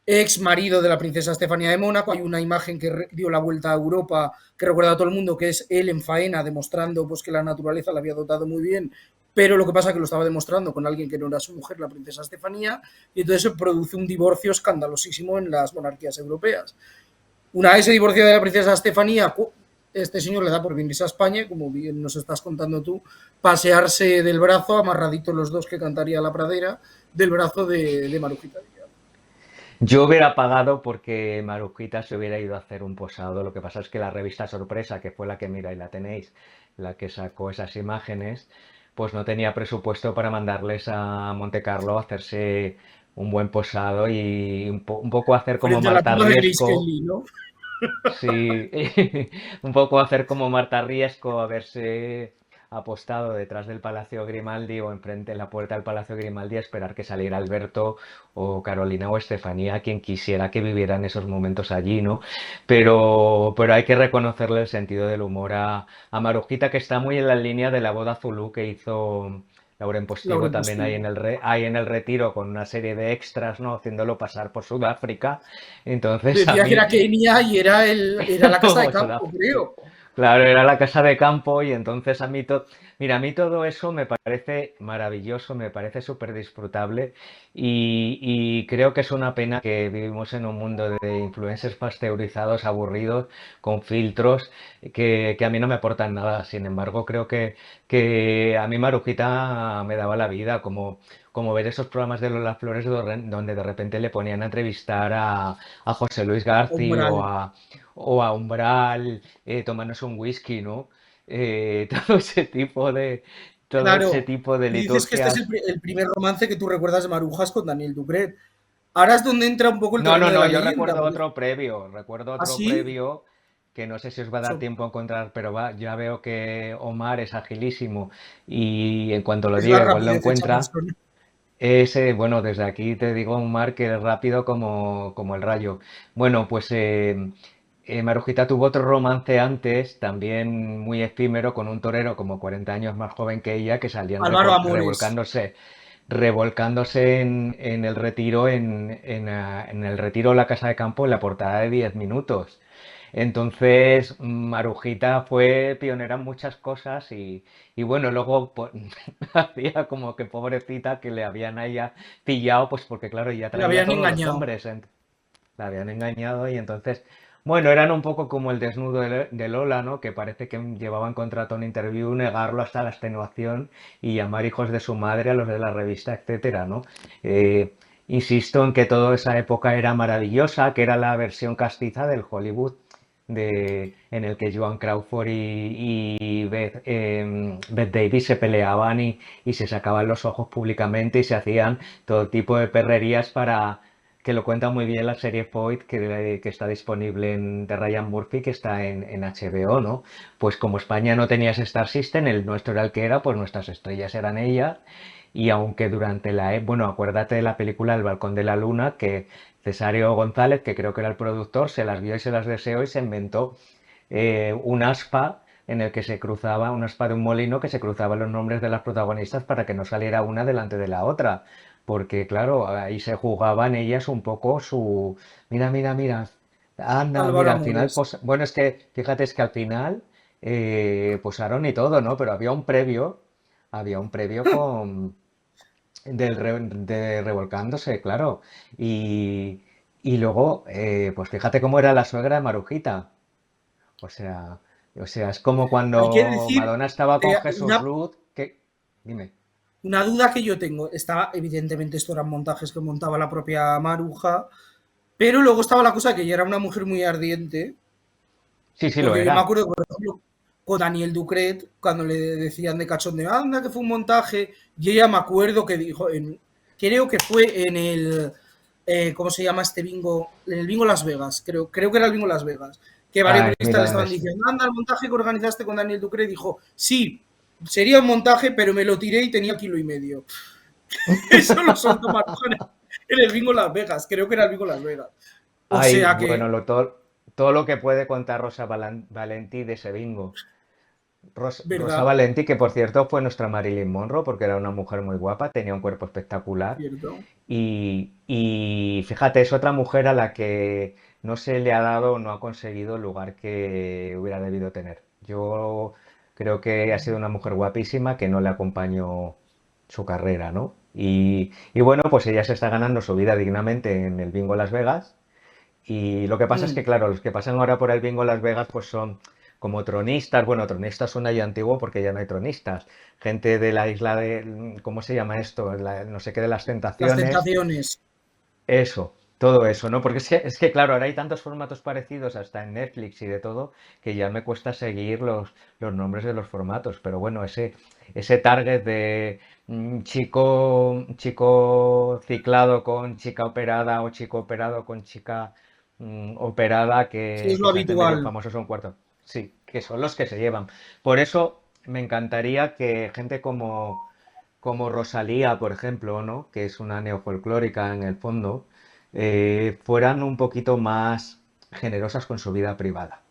A: ex marido de la princesa Estefanía de Mónaco. Hay una imagen que dio la vuelta a Europa que recuerda a todo el mundo, que es él en faena demostrando pues, que la naturaleza le había dotado muy bien, pero lo que pasa es que lo estaba demostrando con alguien que no era su mujer, la princesa Estefanía, y entonces se produce un divorcio escandalosísimo en las monarquías europeas. Una vez se divorció de la princesa Estefanía, este señor le da por venirse a España, como bien nos estás contando tú, pasearse del brazo, amarraditos los dos que cantaría la pradera, del brazo de Marujita Díaz.
B: yo hubiera pagado porque Marujita se hubiera ido a hacer un posado. Lo que pasa es que la revista Sorpresa, que fue la que mira y la tenéis, la que sacó esas imágenes, pues no tenía presupuesto para mandarles a Monte Carlo a hacerse un buen posado y un poco hacer como
A: Frente a la
B: Marta
A: tumba de Grace
B: Riesco.
A: Kelly, ¿no?
B: Sí, un poco hacer como Marta Riesco, haberse apostado detrás del Palacio Grimaldi o enfrente en la puerta del Palacio Grimaldi a esperar que saliera Alberto o Carolina o Estefanía, quien quisiera que viviera en esos momentos allí, ¿no? Pero hay que reconocerle el sentido del humor a Marujita, que está muy en la línea de la boda Zulú que hizo Lauren Postigo
A: Laura
B: también
A: Postigo.
B: ahí en el Retiro con una serie de extras, ¿no? Haciéndolo pasar por Sudáfrica. Entonces a
A: Decía que
B: mí
A: era Kenia y era la casa de
B: no,
A: campo, creo.
B: claro, era la casa de campo y entonces mira, a mí todo eso me parece maravilloso, me parece súper disfrutable y creo que es una pena que vivimos en un mundo de influencers pasteurizados, aburridos, con filtros, que a mí no me aportan nada. Sin embargo, creo que a mí Marujita me daba la vida, como ver esos programas de Lola Flores donde de repente le ponían a entrevistar a José Luis García
A: Umbral.
B: o a Umbral, tomarnos un whisky, ¿no? Todo ese todo ese
A: Claro.
B: tipo de
A: Y dices que este es
B: liturgias.
A: el primer romance que tú recuerdas de Marujas con Daniel Ducret. Ahora es donde entra un poco el
B: No, no,
A: terreno de
B: no,
A: la
B: yo
A: leyenda.
B: recuerdo otro
A: Así,
B: previo que no sé si os va a dar tiempo a encontrar, pero ya veo que Omar es agilísimo y en cuanto lo
A: es la
B: diga igual lo
A: rapidez hecha
B: encuentra.
A: persona.
B: Ese, bueno, desde aquí te digo, Omar, que es rápido como el rayo. Bueno, pues Marujita tuvo otro romance antes, también muy efímero, con un torero como 40 años más joven que ella, que salían
A: Álvaro Amores.
B: revolcándose. revolcándose en el retiro, en el retiro de la casa de campo en la portada de 10 minutos. Entonces, Marujita fue pionera en muchas cosas y bueno, luego pues, hacía como que pobrecita que le habían ahí pillado, pues porque claro, ya
A: Le
B: traía a
A: habían
B: todos los
A: engañado.
B: hombres, la habían engañado y entonces, bueno, eran un poco como el desnudo de Lola, ¿no? Que parece que llevaban contrato un interview, negarlo hasta la extenuación y llamar hijos de su madre a los de la revista, etcétera, ¿no? Eh, Insisto en que toda esa época era maravillosa, que era la versión castiza del Hollywood en el que Joan Crawford y Bette Davis se peleaban y se sacaban los ojos públicamente y se hacían todo tipo de perrerías para que lo cuenta muy bien la serie Foyt que está disponible de Ryan Murphy, que está en HBO, ¿no? Pues como España no tenía ese Star System, el nuestro era el que era, pues nuestras estrellas eran ellas. Y aunque durante bueno, acuérdate de la película El Balcón de la Luna, que Cesario González, que creo que era el productor, se las vio y se las deseó y se inventó un aspa en el que se cruzaba, un aspa de un molino que se cruzaban los nombres de las protagonistas para que no saliera una delante de la otra. Porque claro, ahí se jugaban ellas un poco su... Mira, mira, mira. Anda,
A: Álvaro
B: mira, al final,
A: Amores.
B: pues, bueno, es que, fíjate, es que al final posaron y todo, ¿no? Pero había un previo de revolcándose, claro. Y, y luego, pues fíjate cómo era la suegra de Marujita. O sea, o sea, es como
A: Hay que
B: cuando
A: decir,
B: Madonna estaba con Jesús
A: una,
B: Ruth, que... Dime.
A: una duda que yo tengo. Estaba, evidentemente, esto eran montajes que montaba la propia Maruja, pero luego estaba la cosa que ella era una mujer muy ardiente,
B: Sí, sí lo
A: porque yo me
B: era.
A: acuerdo, por ejemplo, con Daniel Ducret, cuando le decían de cachondeo, anda, que fue un montaje, y ella me acuerdo que dijo, creo que fue en el, ¿cómo se llama este bingo? En el bingo Las Vegas, creo que era el bingo Las Vegas, que varios
B: Ay,
A: periodistas le
B: mira,
A: estaban diciendo, anda, el montaje que organizaste con Daniel Ducret, dijo, sí, sería un montaje, pero me lo tiré y tenía kilo y medio. Eso lo soltó Maruja en el bingo Las Vegas, creo que era el bingo Las Vegas. O
B: ay,
A: sea
B: bueno,
A: que,
B: todo lo que puede contar Rosa Valentí de ese bingo. Rosa
A: ¿verdad?
B: Valentí, que por cierto fue nuestra Marilyn Monroe, porque era una mujer muy guapa, tenía un cuerpo espectacular.
A: Cierto.
B: Y fíjate, es otra mujer a la que no se le ha dado o no ha conseguido el lugar que hubiera debido tener. Yo creo que ha sido una mujer guapísima que no le acompañó su carrera, ¿no? Y bueno, pues ella se está ganando su vida dignamente en el Bingo Las Vegas. Y lo que pasa es que,
A: Mm.
B: claro, los que pasan ahora por el Bingo Las Vegas, pues son como tronistas. Bueno, tronistas suena ya antiguo porque ya no hay tronistas. Gente de la isla de, ¿cómo se llama esto? No sé qué de las
A: Las
B: tentaciones.
A: tentaciones.
B: Eso, todo eso, ¿no? Porque es que, claro, ahora hay tantos formatos parecidos, hasta en Netflix y de todo, que ya me cuesta seguir los nombres de los formatos. Pero bueno, ese target de chico ciclado con chica operada o chico operado con chica operada
A: Sí, es
B: que
A: lo
B: se hace medio
A: habitual.
B: famosos un cuarto. Sí, que son los que se llevan. Por eso me encantaría que gente como Rosalía, por ejemplo, ¿no? Que es una neofolclórica en el fondo, fueran un poquito más generosas con su vida privada.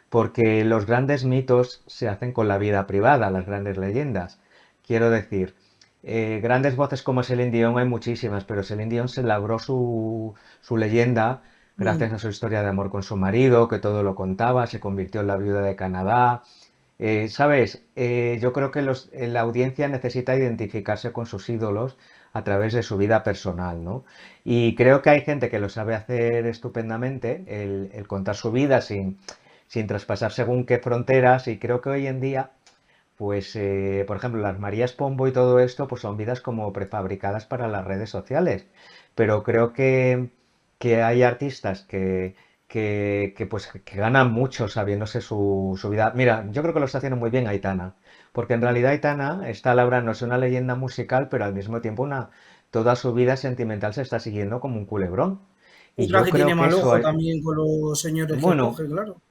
B: Porque los grandes mitos se hacen con la vida privada, las grandes leyendas. Quiero decir, grandes voces como Celine Dion hay muchísimas, pero Celine Dion se labró su leyenda
A: Mm.
B: gracias a su historia de amor con su marido, que todo lo contaba, se convirtió en la viuda de Canadá, ¿sabes? Yo creo que la audiencia necesita identificarse con sus ídolos a través de su vida personal, ¿no? Y creo que hay gente que lo sabe hacer estupendamente, el contar su vida sin traspasar según qué fronteras, y creo que hoy en día, pues, por ejemplo, las Marías Pombo y todo esto, pues son vidas como prefabricadas para las redes sociales. Pero creo que hay artistas pues, que ganan mucho sabiéndose su vida. Mira, yo creo que lo está haciendo muy bien Aitana, porque en realidad Aitana está labrándose una leyenda musical, pero al mismo tiempo toda su vida sentimental se está siguiendo como un culebrón. Y
A: Otra
B: yo
A: que tiene
B: creo que
A: mal
B: eso,
A: ojo también con los señores que
B: bueno,
A: coge, claro.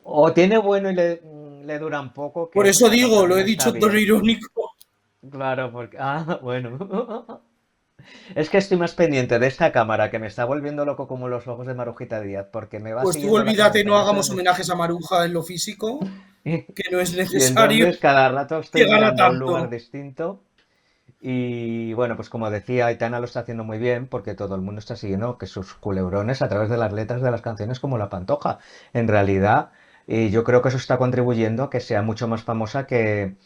B: o tiene bueno y le dura un poco,
A: Por
B: que eso
A: eso
B: para
A: digo,
B: casar
A: lo
B: no
A: he
B: está
A: dicho tono
B: bien.
A: irónico.
B: Claro, porque... Ah, bueno. Es que estoy más pendiente de esta cámara que me está volviendo loco como los ojos de Marujita Díaz, porque me va
A: Pues tú
B: siguiendo la
A: olvídate, no
B: cabeza, no sé
A: hagamos
B: dónde...
A: homenajes a Maruja en lo físico, que no es
B: Y
A: necesario
B: entonces cada rato estoy
A: llegar a
B: mirando a un lugar
A: tanto.
B: distinto Y bueno, pues como decía, Aitana lo está haciendo muy bien porque todo el mundo está siguiendo que sus culebrones a través de las letras de las canciones como La Pantoja. En realidad, yo creo que eso está contribuyendo a que sea mucho más famosa que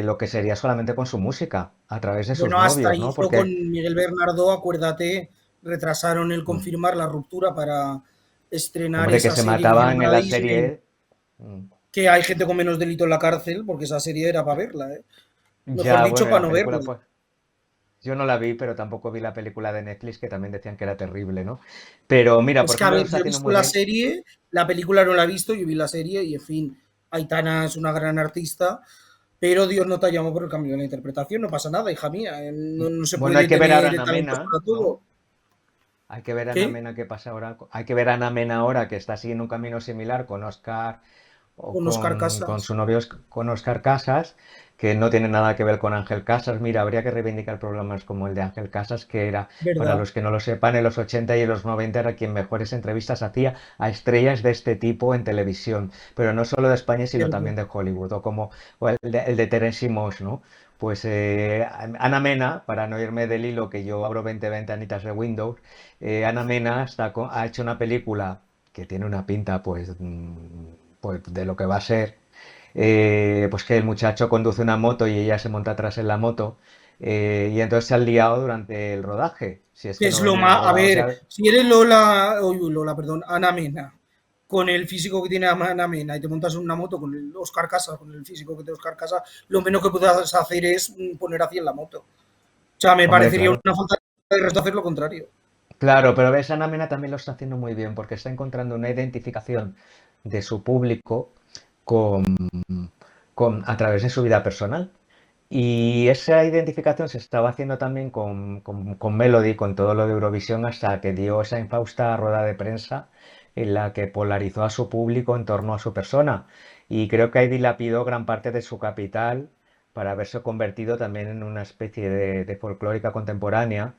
B: lo que sería solamente con su música, a través de sus
A: Bueno, hasta
B: novios, ¿no?
A: hizo con
B: Porque
A: Miguel Bernardo, acuérdate, retrasaron el
B: mm,
A: confirmar la ruptura para estrenar
B: hombre, que
A: esa
B: se
A: serie que se
B: mataban
A: llama
B: en
A: La
B: la
A: Disney,
B: serie. mm,
A: que hay gente con menos delito en la cárcel, porque esa serie era para verla, ¿eh? Mejor
B: Ya,
A: dicho,
B: bueno, y
A: para
B: la
A: no verla.
B: película, pues, yo no la vi, pero tampoco vi la película de Netflix que también decían que era terrible, ¿no? Pero mira,
A: Es
B: por
A: que, a
B: ejemplo, lo
A: ver,
B: está
A: yo he
B: haciendo
A: visto
B: muy
A: la
B: bien.
A: serie, la película no la he visto, yo vi la serie y, en fin, Aitana es una gran artista, pero Dios no te llamó por el cambio de la interpretación, no pasa nada, hija mía, no, no se
B: Bueno, hay
A: puede
B: que ver ahora a
A: tener
B: Ana
A: talentos
B: Mena,
A: para todo.
B: ¿no? Hay que ver a Ana
A: ¿Qué?
B: Mena qué pasa ahora. Hay que ver a Ana Mena ahora que está siguiendo un camino similar con Oscar o
A: Con Oscar
B: con
A: Casas,
B: su novio con Oscar Casas, que no tiene nada que ver con Ángel Casas. Mira, habría que reivindicar programas como el de Ángel Casas, que era, para
A: ¿verdad?
B: los que no lo sepan, en los 80 y en los 90 era quien mejores entrevistas hacía a estrellas de este tipo en televisión, pero no solo de España, sino
A: Cierto.
B: también de Hollywood, o como o el de Terence Moss, ¿no? Pues Ana Mena, para no irme del hilo que yo abro 20 ventanitas de Windows, Ana Mena ha hecho una película que tiene una pinta, pues, pues de lo que va a ser, pues que el muchacho conduce una moto y ella se monta atrás en la moto, y entonces se han liado durante el rodaje, si es
A: Que
B: que
A: es
B: no
A: lo
B: venían
A: más. A
B: rodados
A: ver,
B: ya.
A: si eres Lola, uy, Lola, perdón, Ana Mena, con el físico que tiene Ana Mena y te montas en una moto con el Oscar Casas, con el físico que tiene Oscar Casas, lo menos que puedas hacer es poner así en la moto. O sea, me
B: Hombre,
A: parecería
B: claro.
A: una falta de respeto hacer lo contrario.
B: Claro, pero ves, Ana Mena también lo está haciendo muy bien porque está encontrando una identificación de su público con, a través de su vida personal. Y esa identificación se estaba haciendo también con Melody, con todo lo de Eurovisión, hasta que dio esa infausta rueda de prensa en la que polarizó a su público en torno a su persona. Y creo que ahí dilapidó gran parte de su capital para haberse convertido también en una especie de folclórica contemporánea,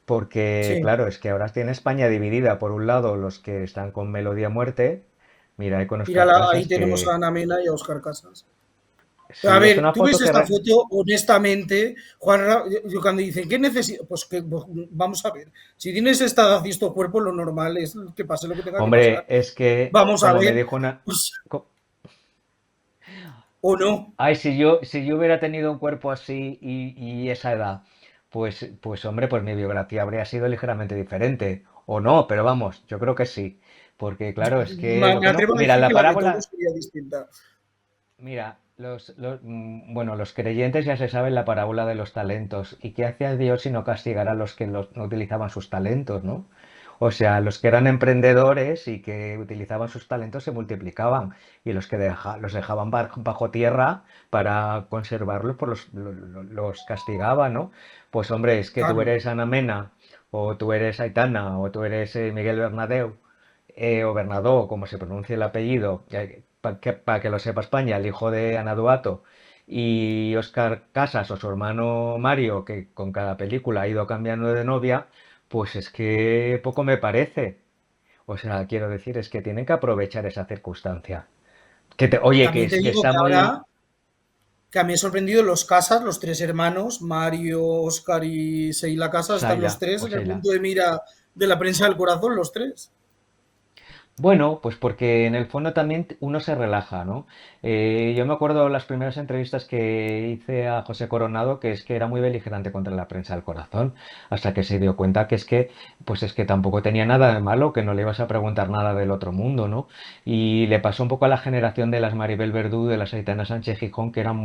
B: porque
A: Sí.
B: claro, es que ahora tiene España dividida, por un lado los que están con Melody a muerte, mira, hay con Oscar
A: Mírala, ahí
B: Casas
A: tenemos a
B: que
A: Ana Mena y a Oscar Casas. A
B: sí, es
A: ver,
B: una
A: tú ves
B: foto que
A: esta foto, honestamente, Juan, yo cuando dicen, ¿qué necesito? Pues que pues, vamos a ver, si tienes esta edad y este cuerpo, lo normal es que pase lo que tenga que
B: hombre,
A: pasar.
B: es que,
A: Vamos a
B: como me
A: ver,
B: dijo una...
A: pues,
B: co-
A: o no.
B: Ay, si yo hubiera tenido un cuerpo así y esa edad, pues hombre, pues mi biografía habría sido ligeramente diferente. O no, pero vamos, yo creo que sí. Porque claro, es que lo
A: Me
B: que no...
A: atrevo a
B: Mira,
A: decir
B: la
A: que la de todos
B: parábola...
A: sería distinta.
B: Mira, bueno, los creyentes ya se saben la parábola de los talentos. ¿Y qué hacía Dios sino castigar a los que no utilizaban sus talentos, ¿no? O sea, los que eran emprendedores y que utilizaban sus talentos se multiplicaban y los que los dejaban bajo tierra para conservarlos, pues los castigaba, ¿no? Pues hombre, es que tú
A: Claro.
B: eres Ana Mena, o tú eres Aitana, o tú eres Miguel Bernadeu, o Bernadó, como se pronuncia el apellido, para que lo sepa España, el hijo de Ana Duato, y Óscar Casas o su hermano Mario, que con cada película ha ido cambiando de novia, pues es que poco me parece. O sea, quiero decir, es que tienen que aprovechar esa circunstancia. Oye, que,
A: También te
B: que
A: digo
B: está
A: que
B: muy...
A: ahora, que a mí me ha sorprendido los Casas, los tres hermanos, Mario, Oscar y Seila Casas, están
B: Saila
A: los tres
B: o
A: en el
B: Seila.
A: punto de mira de la prensa del corazón, los tres.
B: Bueno, pues porque en el fondo también uno se relaja, ¿no? Yo me acuerdo las primeras entrevistas que hice a José Coronado, que es que era muy beligerante contra la prensa del corazón, hasta que se dio cuenta que pues es que tampoco tenía nada de malo, que no le ibas a preguntar nada del otro mundo, ¿no? Y le pasó un poco a la generación de las Maribel Verdú, de las Aitana Sánchez Gijón, que eran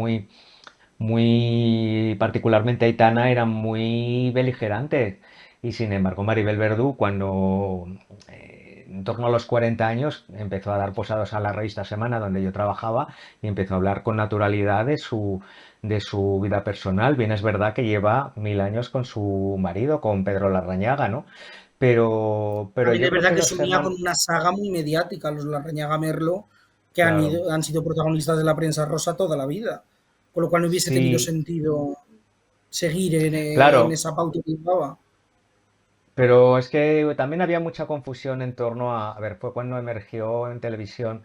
B: particularmente Aitana, eran muy beligerantes. Y sin embargo, Maribel Verdú, cuando en torno a los 40 años, empezó a dar posados a la revista Semana, donde yo trabajaba, y empezó a hablar con naturalidad de su vida personal. Bien, es verdad que lleva 1000 años con su marido, con Pedro Larrañaga, ¿no? Pero
A: También
B: yo
A: es
B: creo
A: verdad
B: que
A: que
B: los
A: sumía con
B: hermanos,
A: una saga muy mediática, los Larrañaga Merlo, que
B: claro,
A: han sido protagonistas de la prensa rosa toda la vida. Con lo cual no hubiese tenido
B: sí,
A: sentido seguir en
B: claro.
A: esa pauta que llevaba.
B: Pero es que también había mucha confusión en torno a ver, fue cuando emergió en televisión,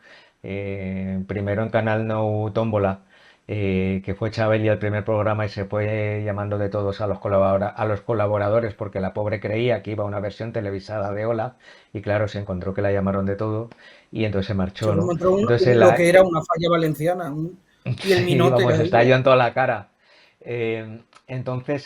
B: primero en Canal Nou Tómbola, que fue Chabeli el primer programa y se fue llamando de todos a a los colaboradores porque la pobre creía que iba a una versión televisada de Hola y claro, se encontró que la llamaron de todo y entonces se
A: Se
B: marchó, ¿no?
A: encontró
B: Entonces
A: lo que era una falla valenciana y el
B: sí,
A: minote
B: vamos,
A: ahí.
B: estalló en toda la cara. Entonces,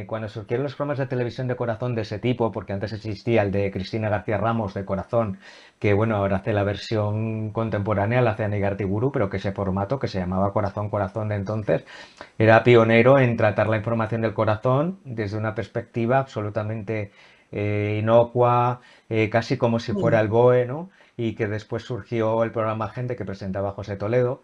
B: cuando surgieron los programas de televisión de corazón de ese tipo, porque antes existía el de Cristina García Ramos de Corazón, que bueno, ahora hace la versión contemporánea, la hace Ani Gartiburu, pero que ese formato, que se llamaba Corazón Corazón de entonces, era pionero en tratar la información del corazón desde una perspectiva absolutamente inocua, casi como si fuera el
A: Mm.
B: BOE, ¿no? Y que después surgió el programa Gente que presentaba José Toledo.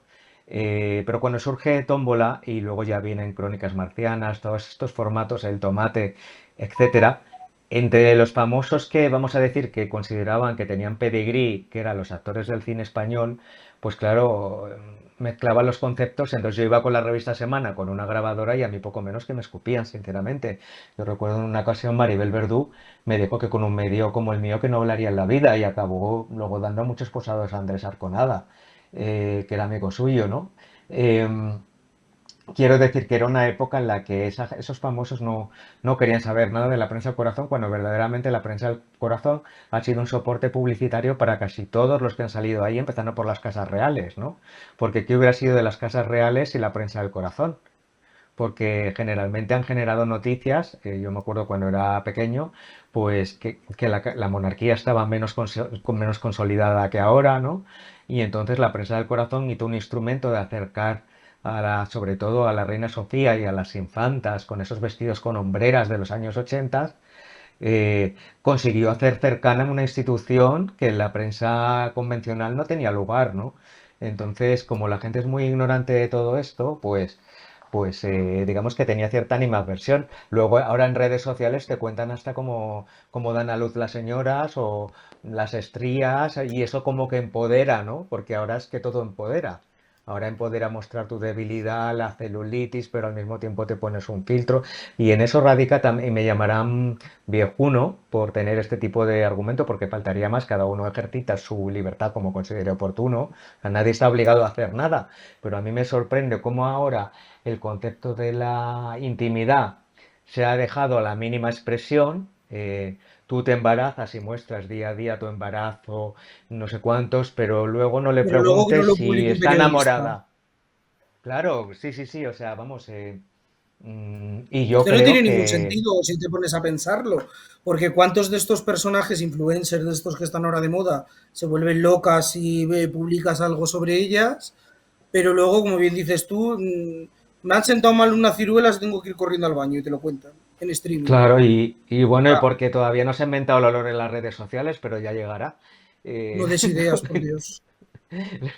B: Pero cuando surge Tómbola y luego ya vienen Crónicas Marcianas, todos estos formatos, El Tomate, etcétera, entre los famosos que vamos a decir que consideraban que tenían pedigrí, que eran los actores del cine español, pues claro, mezclaban los conceptos, entonces yo iba con la revista Semana con una grabadora y a mí poco menos que me escupían, sinceramente. Yo recuerdo en una ocasión Maribel Verdú me dijo que con un medio como el mío que no hablaría en la vida y acabó luego dando muchos posados a Andrés Arconada, que era amigo suyo, ¿no? Em, Quiero decir que era una época en la que esos famosos no querían saber nada de la prensa del corazón, cuando verdaderamente la prensa del corazón ha sido un soporte publicitario para casi todos los que han salido ahí, empezando por las casas reales, ¿no? Porque ¿qué hubiera sido de las casas reales y la prensa del corazón? Porque generalmente han generado noticias, yo me acuerdo cuando era pequeño, pues que la monarquía estaba menos consolidada que ahora, ¿no? Y entonces la prensa del corazón hizo un instrumento de acercar sobre todo a la reina Sofía y a las infantas con esos vestidos con hombreras de los años 80, consiguió hacer cercana una institución que en la prensa convencional no tenía lugar, ¿no? Entonces, como la gente es muy ignorante de todo esto, pues digamos que tenía cierta animadversión. Luego, ahora en redes sociales te cuentan hasta cómo dan a luz las señoras o las estrías y eso como que empodera, ¿no? Porque ahora es que todo empodera. Ahora empodera mostrar tu debilidad, la celulitis, pero al mismo tiempo te pones un filtro. Y en eso radica también, y me llamarán viejuno por tener este tipo de argumento, porque faltaría más, cada uno ejercita su libertad como considere oportuno. O sea, nadie está obligado a hacer nada. Pero a mí me sorprende cómo ahora el concepto de la intimidad se ha dejado a la mínima expresión. Tú te embarazas y muestras día a día tu embarazo, no sé cuántos, pero luego no le
A: Pero luego que no
B: preguntes
A: lo
B: si
A: publique un
B: está
A: periodista.
B: enamorada. Claro, sí, sí, sí, o sea, vamos, y yo
A: Es que no
B: creo
A: tiene ningún
B: que
A: sentido si te pones a pensarlo, porque cuántos de estos personajes influencers, de estos que están ahora de moda, se vuelven locas y publicas algo sobre ellas, pero luego, como bien dices tú, me han sentado mal unas ciruelas, tengo que ir corriendo al baño y te lo cuentan en streaming.
B: claro, y bueno, y
A: Ah,
B: porque todavía no se ha inventado el olor en las redes sociales, pero ya llegará.
A: no
B: Eh,
A: des ideas, por Dios.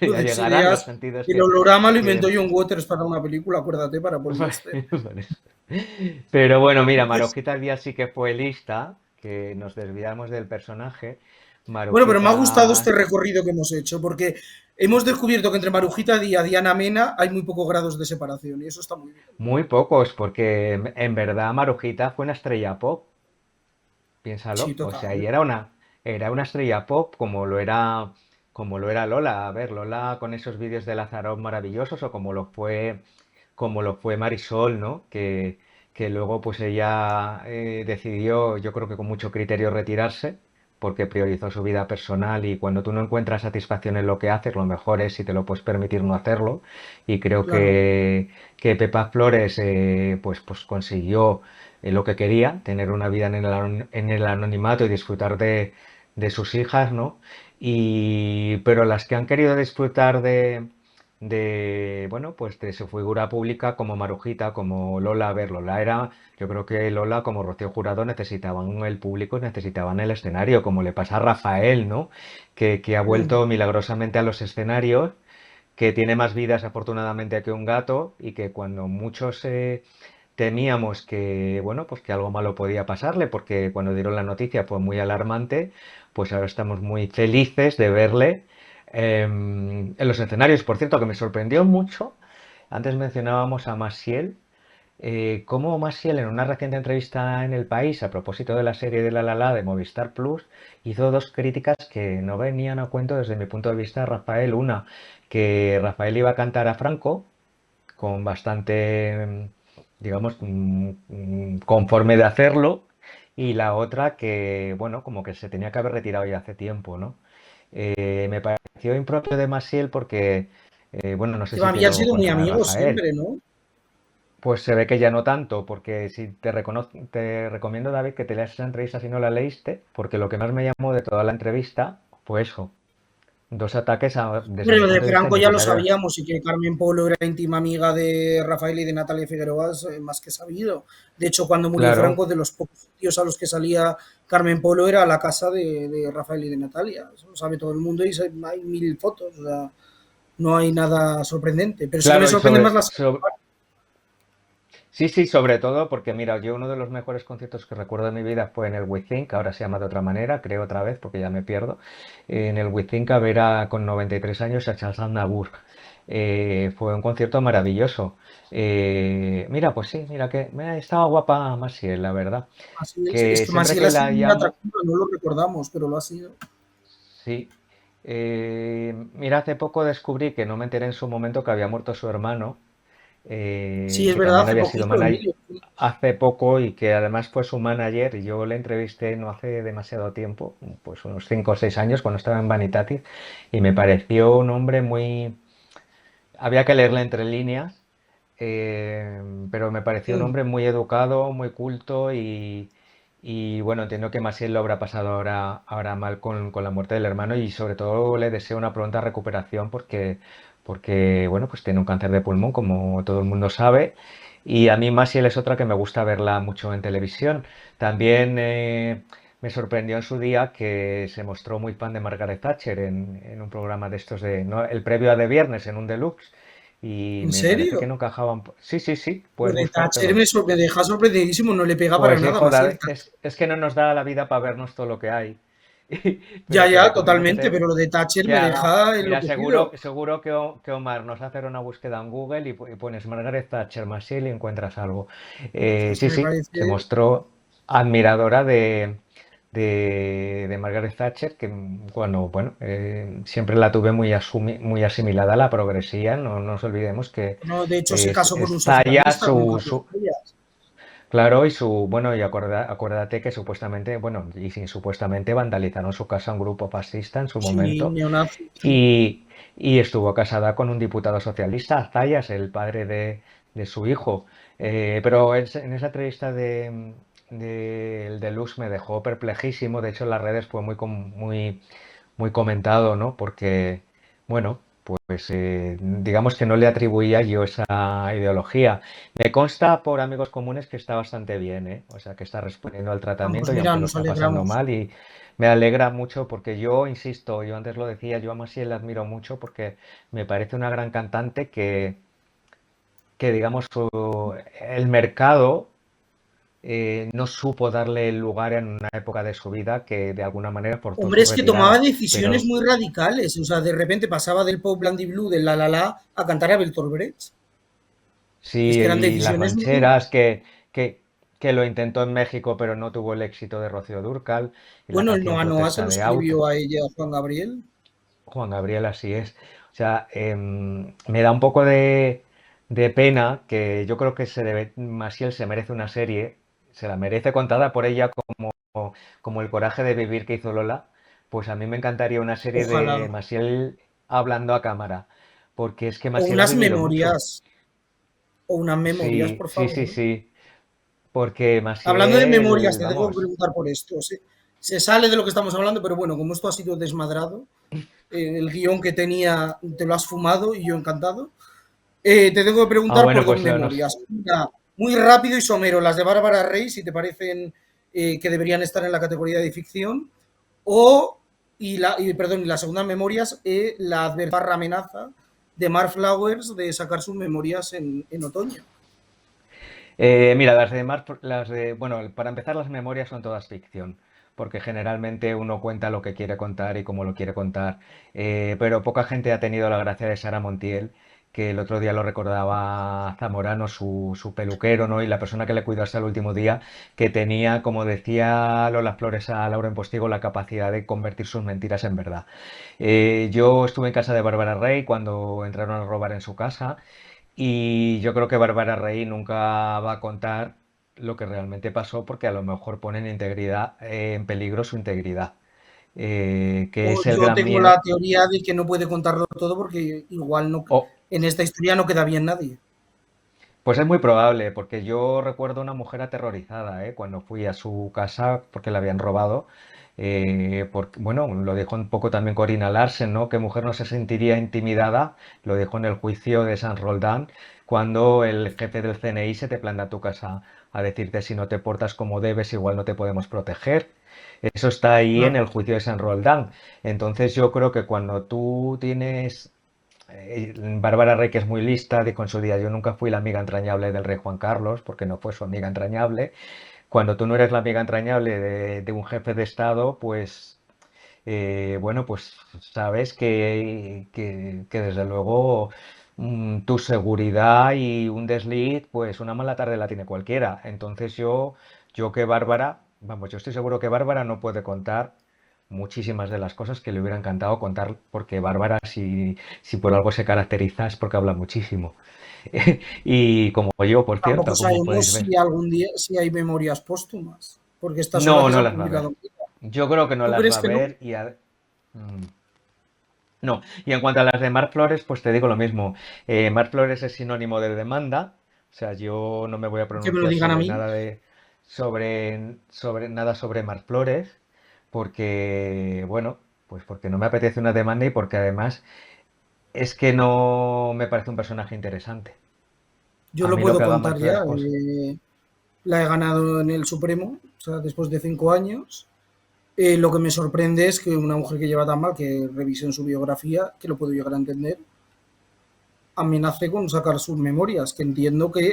A: No
B: ya
A: des
B: llegará en
A: ideas.
B: los sentidos
A: El holograma lo
B: que
A: inventó John Waters para una película, acuérdate, para poliéster.
B: Vale. Pero bueno, mira,
A: Entonces,
B: Marujita el día sí que fue lista, que nos desviamos del personaje.
A: bueno, pero me ha gustado este
B: Marujita,
A: recorrido que hemos hecho, porque hemos descubierto que entre Marujita Díaz y Diana Mena hay muy pocos grados de separación, y eso está muy bien.
B: muy pocos, porque en verdad Marujita fue una estrella pop,
A: Sí,
B: piénsalo. O sea,
A: total.
B: era una estrella pop como lo era Lola. A ver, Lola con esos vídeos de Lazarón maravillosos, o como lo fue Marisol, ¿no? Que luego pues ella decidió, yo creo que con mucho criterio retirarse, porque priorizó su vida personal y cuando tú no encuentras satisfacción en lo que haces, lo mejor es si te lo puedes permitir no hacerlo. Y creo
A: Claro.
B: que Pepa Flores pues consiguió lo que quería, tener una vida en el anonimato y disfrutar de sus hijas, ¿no? Pero las que han querido disfrutar bueno, pues de su figura pública como Marujita, como Lola. A ver, Lola era, yo creo que Lola como Rocío Jurado necesitaban el público, necesitaban el escenario, como le pasa a Rafael, ¿no? Que ha
A: Mm.
B: vuelto milagrosamente a los escenarios, que tiene más vidas afortunadamente que un gato y que cuando muchos temíamos que, bueno, pues que algo malo podía pasarle, porque cuando dieron la noticia fue muy alarmante, pues ahora estamos muy felices de verle en los escenarios. Por cierto, que me sorprendió mucho, antes mencionábamos a Maciel, cómo Maciel en una reciente entrevista en El País, a propósito de la serie de La de Movistar Plus, hizo dos críticas que no venían a cuento desde mi punto de vista, Rafael. Una, que Rafael iba a cantar a Franco, con bastante, digamos, conforme de hacerlo, y la otra que, bueno, como que se tenía que haber retirado ya hace tiempo, ¿no? Me pareció impropio de Maciel porque, bueno, no sé
A: Que
B: si te
A: habían
B: lo
A: sido muy
B: contará
A: amigos
B: Rafael,
A: siempre, ¿no?
B: pues se ve que ya no tanto, porque si te recomiendo, David, que te leas esa entrevista si no la leíste, porque lo que más me llamó de toda la entrevista fue eso, dos ataques desde
A: Hombre,
B: mi
A: lo de
B: punto de vista
A: Franco ya lo
B: innecesarios.
A: sabíamos y que Carmen Polo era íntima amiga de Rafael y de Natalia Figueroa es más que sabido. De hecho, cuando murió
B: Claro,
A: Franco, de los pocos sitios a los que salía Carmen Polo era a la casa de Rafael y de Natalia. Eso lo sabe todo el mundo y hay mil fotos. O sea, no hay nada sorprendente. Pero sí que me
B: claro, y
A: sorprende más las...
B: sí, sí, sobre todo porque, mira, yo uno de los mejores conciertos que recuerdo de mi vida fue en el WeThink, ahora se llama de otra manera, creo otra vez porque ya me pierdo, en el WeThink a ver con 93 años a Charles Aznavour. Fue un concierto maravilloso. Mira, pues sí, mira que estaba guapa Maciel, la verdad.
A: Así es
B: Que
A: que
B: siempre
A: Maciel
B: que
A: ha sido
B: la
A: muy
B: llamo,
A: atractivo, no lo recordamos, pero lo ha sido.
B: sí. Mira, hace poco descubrí que no me enteré en su momento que había muerto su hermano,
A: Sí, es
B: que
A: verdad,
B: también
A: hace
B: había sido
A: poquito,
B: manager
A: Emilio.
B: hace poco y que además fue su manager. Y yo le entrevisté no hace demasiado tiempo, pues unos 5 o 6 años, cuando estaba en Vanitatis, y me pareció un hombre muy... Había que leerle entre líneas, eh, pero me pareció un
A: Mm.
B: hombre muy educado, muy culto y bueno, entiendo que Maciel lo habrá pasado ahora mal con la muerte del hermano y sobre todo le deseo una pronta recuperación porque bueno, pues tiene un cáncer de pulmón, como todo el mundo sabe. Y a mí Maciel es otra que me gusta verla mucho en televisión. También me sorprendió en su día que se mostró muy fan de Margaret Thatcher en un programa de estos de, ¿no? El previo a de viernes en un deluxe. Y
A: ¿En
B: me parece que
A: serio?
B: no encajaban. Sí, sí, sí,
A: Lo
B: puedes
A: de Thatcher
B: buscártelo.
A: me deja sorprendidísimo, no le pega para
B: Pues
A: nada,
B: hijo,
A: Maciel.
B: David, es que no nos da la vida para vernos todo lo que hay.
A: Ya,
B: Pero te
A: ya,
B: recomiendo
A: totalmente, pero lo de Thatcher
B: que
A: me
B: haga.
A: deja
B: Mira, seguro,
A: enloquecido.
B: seguro que Omar nos hace una búsqueda en Google y pones Margaret Thatcher Massiel y encuentras algo.
A: Es que
B: Sí,
A: me
B: sí, se
A: parece.
B: mostró admiradora de Margaret Thatcher, que bueno, siempre la tuve muy asimilada a la progresía. No nos olvidemos que
A: No, de hecho, se casó con un
B: está ya
A: socialista, con Carlos Tellas.
B: claro, bueno, y acuérdate que supuestamente, bueno, y sin supuestamente vandalizaron su casa un grupo fascista en su
A: Sí,
B: momento
A: neonazi, sí.
B: y, y estuvo casada con un diputado socialista, Zayas, el padre de su hijo. Pero en esa entrevista el de Luz me dejó perplejísimo. De hecho, en las redes fue muy comentado, ¿no? Porque, bueno, pues digamos que no le atribuía yo esa ideología. Me consta por amigos comunes que está bastante bien, ¿eh? O sea, que está respondiendo al
A: Ah, pues
B: tratamiento y
A: mira,
B: aunque lo
A: nos
B: está pasando
A: alegramos.
B: mal y me alegra mucho porque yo, insisto, yo antes lo decía, yo a Maciel la admiro mucho porque me parece una gran cantante que digamos, el mercado no supo darle el lugar en una época de su vida que de alguna manera forzó
A: Hombre,
B: su
A: es que tomaba
B: retirada.
A: decisiones
B: Pero
A: muy radicales. O sea, de repente pasaba del pop Blandy Blue, del la a cantar a Bertolt Brecht.
B: sí,
A: Es que eran
B: y las
A: decisiones muy
B: rancheras
A: duras.
B: que lo intentó en México, pero no tuvo el éxito de Rocío Dúrcal, y la
A: Bueno, el
B: canción
A: Noa Noa se
B: protesta
A: lo
B: de Out,
A: escribió a ella, Juan Gabriel.
B: Juan Gabriel así es. O sea, me da un poco de pena que yo creo que Maciel se merece una serie, se la merece contada por ella como El coraje de vivir que hizo Lola. Pues a mí me encantaría una serie de
A: Ojalá.
B: Maciel hablando a cámara, porque es que
A: O
B: Maciel ha
A: unas
B: vivido mucho.
A: memorias. O unas memorias,
B: Sí,
A: por
B: sí, sí,
A: favor.
B: sí. Porque
A: Hablando de memorias,
B: Maciel,
A: te tengo que
B: vamos,
A: preguntar por esto. Se sale de lo que estamos hablando, pero bueno, como esto ha sido desmadrado, el guión que tenía te lo has fumado y yo encantado. Te tengo que preguntar
B: bueno,
A: por dos
B: pues nos,
A: memorias. Una, muy rápido y somero, las de Bárbara Rey, si te parecen que deberían estar en la categoría de ficción. O, perdón, y la segunda memoria es la adversa amenaza de Mark Flowers de sacar sus memorias en otoño.
B: mira, bueno, para empezar las memorias son todas ficción, porque generalmente uno cuenta lo que quiere contar y cómo lo quiere contar, pero poca gente ha tenido la gracia de Sara Montiel, que el otro día lo recordaba Zamorano, su peluquero, ¿no? Y la persona que le cuidó hasta el último día, que tenía, como decía Lola Flores a Laura en Postigo, la capacidad de convertir sus mentiras en verdad. Yo estuve en casa de Bárbara Rey cuando entraron a robar en su casa. Y yo creo que Bárbara Rey nunca va a contar lo que realmente pasó porque a lo mejor pone en peligro su integridad, que
A: O
B: es el
A: yo
B: gran
A: tengo la
B: miedo.
A: teoría de que no puede contarlo todo porque igual no,
B: O,
A: en esta historia no queda bien nadie.
B: Pues es muy probable, porque yo recuerdo una mujer aterrorizada, cuando fui a su casa porque la habían robado. Bueno, lo dijo un poco también Corina Larsen, ¿no? ¿Qué mujer no se sentiría intimidada? Lo dijo en el juicio de San Roldán, cuando el jefe del CNI se te planta a tu casa a decirte si no te portas como debes, igual no te podemos proteger. Eso está ahí en
A: Claro.
B: el juicio de San Roldán. Entonces yo creo que cuando tú tienes Bárbara Rey, que es muy lista, dijo en su día, yo nunca fui la amiga entrañable del rey Juan Carlos, porque no fue su amiga entrañable. Cuando tú no eres la amiga entrañable de un jefe de Estado, pues, bueno, pues sabes que desde luego tu seguridad y un desliz, pues una mala tarde la tiene cualquiera. Entonces yo que Bárbara, vamos, yo estoy seguro que Bárbara no puede contar muchísimas de las cosas que le hubiera encantado contar, porque Bárbara, si por algo se caracteriza, es porque habla muchísimo. Y como yo, por
A: Tampoco
B: cierto, como
A: sabemos
B: podéis ver.
A: si algún día si hay memorias póstumas, porque estas son las
B: No,
A: que se
B: no
A: han
B: las va a ver.
A: publicado.
B: Yo creo que no
A: ¿Tú
B: las va
A: crees
B: a
A: que no?
B: ver mm, no. Y en cuanto a las de Marc Flores, pues te digo lo mismo. Marc Flores es sinónimo de demanda. O sea, yo no me voy a
A: Que me lo
B: pronunciar
A: digan a
B: sobre
A: mí.
B: nada sobre nada sobre Marc Flores, porque, bueno, pues porque no me apetece una demanda y porque además es que no me parece un personaje interesante.
A: Yo
B: A
A: lo
B: mí lo
A: puedo
B: que haga
A: contar
B: Marc
A: ya.
B: Flores, pues,
A: La he ganado en el Supremo, o sea, después de 5 años. Lo que me sorprende es que una mujer que lleva tan mal, que revisen su biografía, que lo puedo llegar a entender, amenace con sacar sus memorias, que entiendo que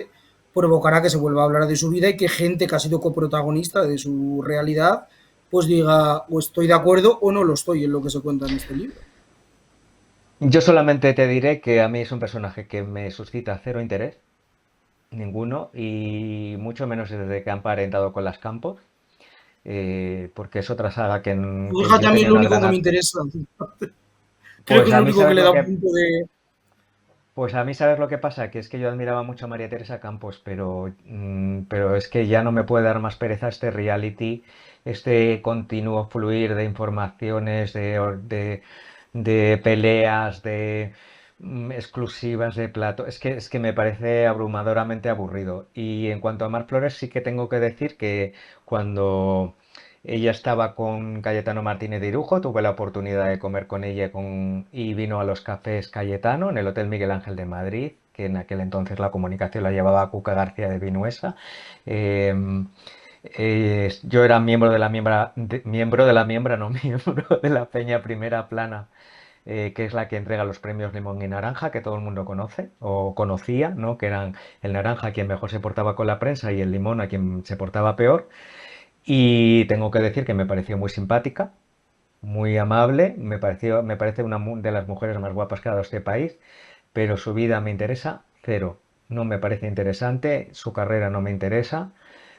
A: provocará que se vuelva a hablar de su vida y que gente que ha sido coprotagonista de su realidad, pues diga o estoy de acuerdo o no lo estoy en lo que se cuenta en este libro.
B: yo solamente te diré que a mí es un personaje que me suscita cero interés, ninguno, y mucho menos desde que han parentado con las Campos, porque es otra saga que
A: Fíjate
B: yo
A: a mí
B: tenía
A: lo
B: una
A: único
B: gran...
A: que me interesa. Creo que
B: Pues
A: es
B: a
A: lo
B: mí
A: único que
B: sabes
A: le
B: lo
A: da un
B: que...
A: punto de...
B: Pues a mí sabes lo que pasa, que es que yo admiraba mucho a María Teresa Campos, pero es que ya no me puede dar más pereza este reality, este continuo fluir de informaciones, de peleas, de exclusivas de plato. Es que me parece abrumadoramente aburrido. Y en cuanto a Mar Flores, sí que tengo que decir que cuando ella estaba con Cayetano Martínez de Irujo, tuve la oportunidad de comer con ella y vino a los cafés Cayetano en el Hotel Miguel Ángel de Madrid, que en aquel entonces la comunicación la llevaba Cuca García de Vinuesa. Eh, yo era miembro de la miembra, no miembro de la Peña Primera Plana, que es la que entrega los premios Limón y Naranja, que todo el mundo conoce o conocía, ¿no? Que eran el naranja a quien mejor se portaba con la prensa y el limón a quien se portaba peor. Y tengo que decir que me pareció muy simpática, muy amable, me parece una de las mujeres más guapas que ha dado este país, pero su vida me interesa cero. No me parece interesante, su carrera no me interesa.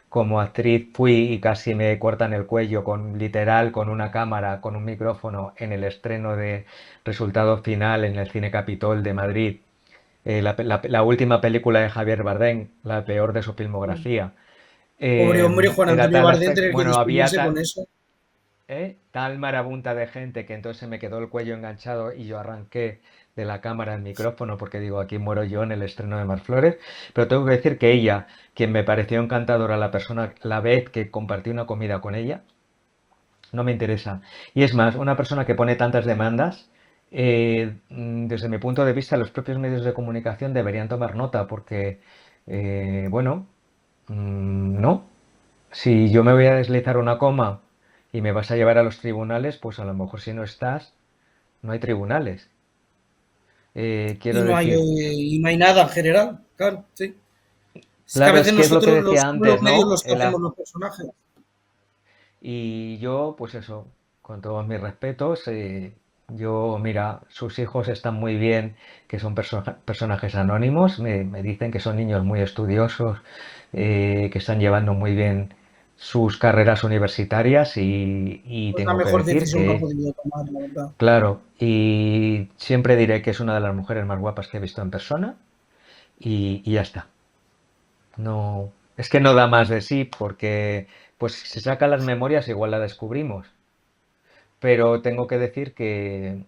B: Como actriz fui y casi me cortan el cuello literal, con una cámara, con un micrófono en el estreno de Resultado Final en el Cine Capitol de Madrid, la última película de Javier Bardem, la peor de su filmografía.
A: Pobre hombre, Juan
B: Era
A: Antonio
B: tal
A: Bardem,
B: aspecto,
A: tener que
B: bueno, había
A: despedirse con
B: tal,
A: eso.
B: tal marabunta de gente que entonces se me quedó el cuello enganchado y yo arranqué de la cámara el micrófono porque digo, aquí muero yo en el estreno de Mar Flores. Pero tengo que decir que ella, quien me pareció encantadora, la persona, la vez que compartí una comida con ella, no me interesa. Y es más, una persona que pone tantas demandas, desde mi punto de vista, los propios medios de comunicación deberían tomar nota porque, bueno, no. Si yo me voy a deslizar una coma y me vas a llevar a los tribunales, pues a lo mejor si no estás, no hay tribunales.
A: Y
B: Quiero
A: no hay,
B: decir,
A: y no hay nada en general, claro, sí. Es que a
B: claro, es
A: veces
B: que es lo que
A: nosotros
B: decía
A: somos los
B: antes,
A: medios
B: ¿no?
A: los que hacemos los personajes.
B: Y yo, pues eso, con todos mis respetos, yo, mira, sus hijos están muy bien, que son personajes anónimos, me dicen que son niños muy estudiosos, que están llevando muy bien sus carreras universitarias y
A: Pues la
B: tengo que
A: mejor
B: decir
A: decisión que ha
B: que,
A: podido tomar, la verdad.
B: claro, y siempre diré que es una de las mujeres más guapas que he visto en persona, y ya está. No, es que no da más de sí porque pues si se sacan las memorias igual la descubrimos. Pero tengo que decir que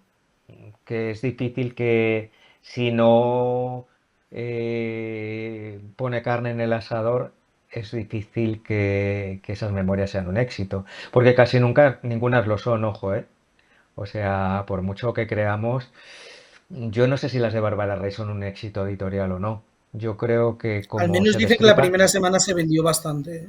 B: es difícil que si no pone carne en el asador, es difícil que esas memorias sean un éxito. Porque casi nunca ninguna lo son, ojo, ¿eh? O sea, por mucho que creamos, yo no sé si las de Bárbara Rey son un éxito editorial o no. Yo creo que
A: Al
B: como
A: menos
B: se
A: dice que la
B: destripan.
A: primera semana se vendió bastante, ¿eh?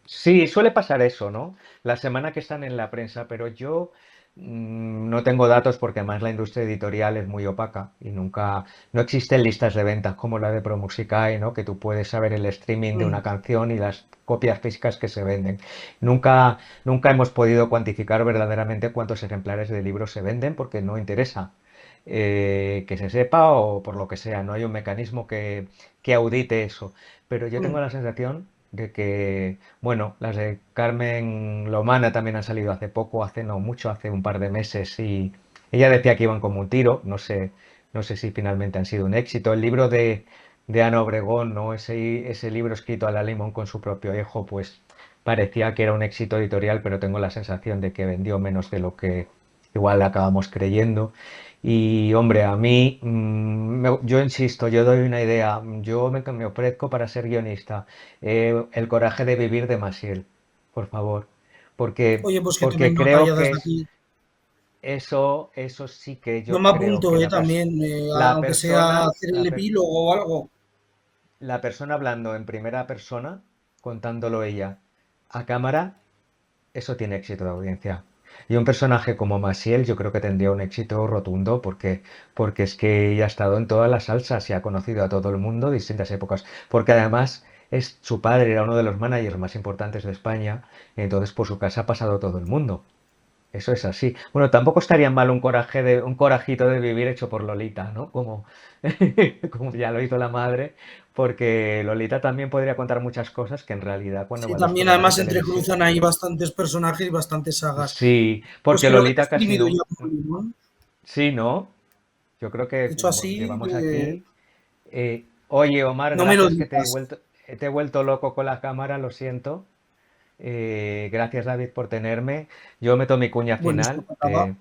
B: Sí, suele pasar eso, ¿no? La semana que están en la prensa, pero yo no tengo datos porque además la industria editorial es muy opaca y nunca, no existen listas de ventas como la de Promusicae, ¿no? Que tú puedes saber el streaming de
A: Mm.
B: una canción y las copias físicas que se venden. Nunca hemos podido cuantificar verdaderamente cuántos ejemplares de libros se venden porque no interesa que se sepa o por lo que sea, no hay un mecanismo que audite eso. Pero yo tengo
A: Mm.
B: la sensación de que bueno, las de Carmen Lomana también han salido hace poco, hace no mucho, hace un par de meses y ella decía que iban como un tiro, no sé si finalmente han sido un éxito. El libro de Ana Obregón, ¿no? Ese libro escrito a la Limón con su propio hijo, pues parecía que era un éxito editorial, pero tengo la sensación de que vendió menos de lo que igual acabamos creyendo. Y hombre, a mí, yo insisto, yo doy una idea, yo me ofrezco para ser guionista. El coraje de vivir de Maciel, por favor, porque,
A: Oye, pues que
B: porque
A: tomen nota
B: creo
A: ya
B: que
A: desde
B: es
A: aquí.
B: eso sí que
A: Yo
B: yo
A: me
B: creo
A: apunto,
B: que
A: también,
B: la
A: aunque sea
B: persona,
A: hacer el epílogo o algo.
B: la persona hablando en primera persona, contándolo ella a cámara, eso tiene éxito de audiencia. Y un personaje como Maciel yo creo que tendría un éxito rotundo porque es que ella ha estado en todas las salsas y ha conocido a todo el mundo en distintas épocas. Porque además su padre era uno de los managers más importantes de España, entonces por su casa ha pasado todo el mundo. Eso es así. Bueno, tampoco estaría mal un corajito de vivir hecho por Lolita, ¿no? Como ya lo hizo la madre, porque Lolita también podría contar muchas cosas que en realidad cuando
A: Sí,
B: va a los
A: también
B: programas de
A: además
B: televisión.
A: entrecruzan ahí bastantes personajes y bastantes sagas.
B: Sí,
A: Pues
B: porque
A: creo que te he
B: Lolita casi
A: escribido
B: no.
A: ya por limón.
B: Sí, ¿no? Yo creo que
A: Hecho así,
B: llevamos aquí. Oye, Omar,
A: no me lo
B: gracias que
A: digas.
B: te he vuelto loco con la cámara, lo siento. Gracias, David, por tenerme. Yo meto mi cuña
A: Bueno, esto
B: final.
A: acaba.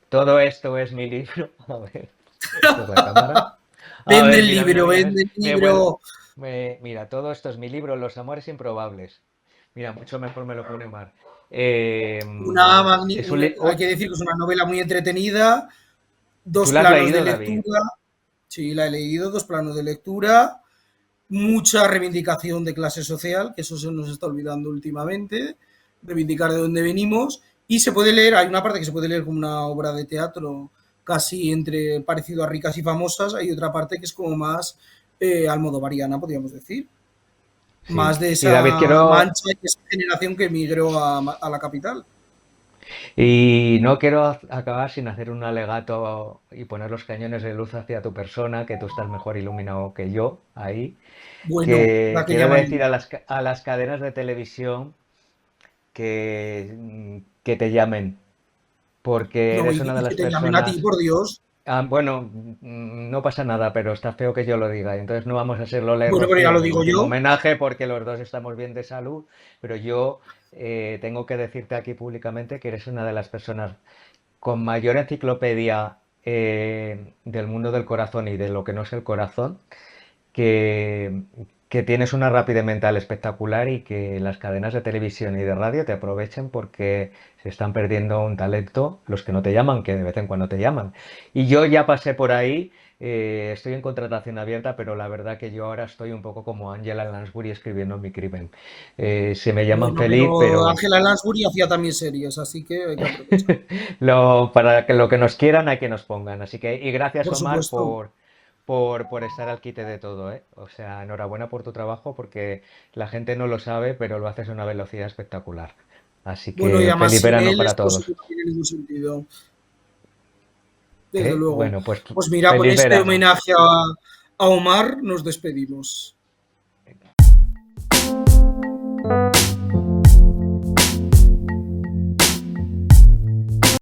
B: Todo esto es mi libro. A ver, esto es la cámara. A
A: Vende
B: ver,
A: el
B: mira, mira,
A: libro,
B: mira,
A: vende el
B: me vuel-
A: libro.
B: mira, todo esto es mi libro, Los amores improbables. Mira, mucho mejor me lo pone Mar. Es
A: Hay que decir que es una novela muy entretenida,
B: ¿tú
A: dos
B: lo has
A: planos de
B: leído, David?
A: lectura. Sí, la he leído, dos planos de lectura, mucha reivindicación de clase social, que eso se nos está olvidando últimamente, reivindicar de dónde venimos, y se puede leer, hay una parte que se puede leer como una obra de teatro casi entre parecido a Ricas y Famosas, hay otra parte que es como más almodovariana, podríamos decir,
B: Sí.
A: más de
B: Y David,
A: esa
B: quiero,
A: mancha y esa generación que emigró a la capital.
B: y no quiero acabar sin hacer un alegato y poner los cañones de luz hacia tu persona, que tú estás mejor iluminado que yo ahí,
A: Bueno,
B: que
A: la que
B: quiero
A: llaman
B: decir
A: ellos.
B: a las cadenas de televisión que te llamen, porque
A: No,
B: eres una de
A: y que
B: las
A: te llamen a ti,
B: personas.
A: por Dios.
B: Bueno, no pasa nada, pero está feo que yo lo diga. Entonces no vamos a ser Lola y
A: Bueno, pero ya
B: Rocío
A: lo
B: en el
A: digo
B: último
A: yo.
B: homenaje porque los dos estamos bien de salud, pero yo tengo que decirte aquí públicamente que eres una de las personas con mayor enciclopedia del mundo del corazón y de lo que no es el corazón que, que tienes una rapidez mental espectacular y que las cadenas de televisión y de radio te aprovechen porque se están perdiendo un talento los que no te llaman, que de vez en cuando te llaman. Y yo ya pasé por ahí, estoy en contratación abierta, pero la verdad que yo ahora estoy un poco como Angela Lansbury escribiendo mi crimen. Se me llaman
A: Bueno,
B: feliz,
A: pero
B: pero
A: Angela Lansbury hacía también series, así que hay que aprovechar.
B: para que lo que nos quieran hay que nos pongan. Así que, y gracias
A: Por
B: Omar
A: supuesto.
B: por estar al quite de todo, ¿eh? O sea, enhorabuena por tu trabajo porque la gente no lo sabe, pero lo haces a una velocidad espectacular. Así
A: Bueno, y
B: que
A: además
B: feliz
A: sin
B: verano
A: él
B: para
A: esto sí
B: todos.
A: que no tiene ningún sentido, desde luego.
B: Bueno, pues
A: Pues mira, con
B: feliz
A: este
B: verano.
A: homenaje a Omar nos despedimos.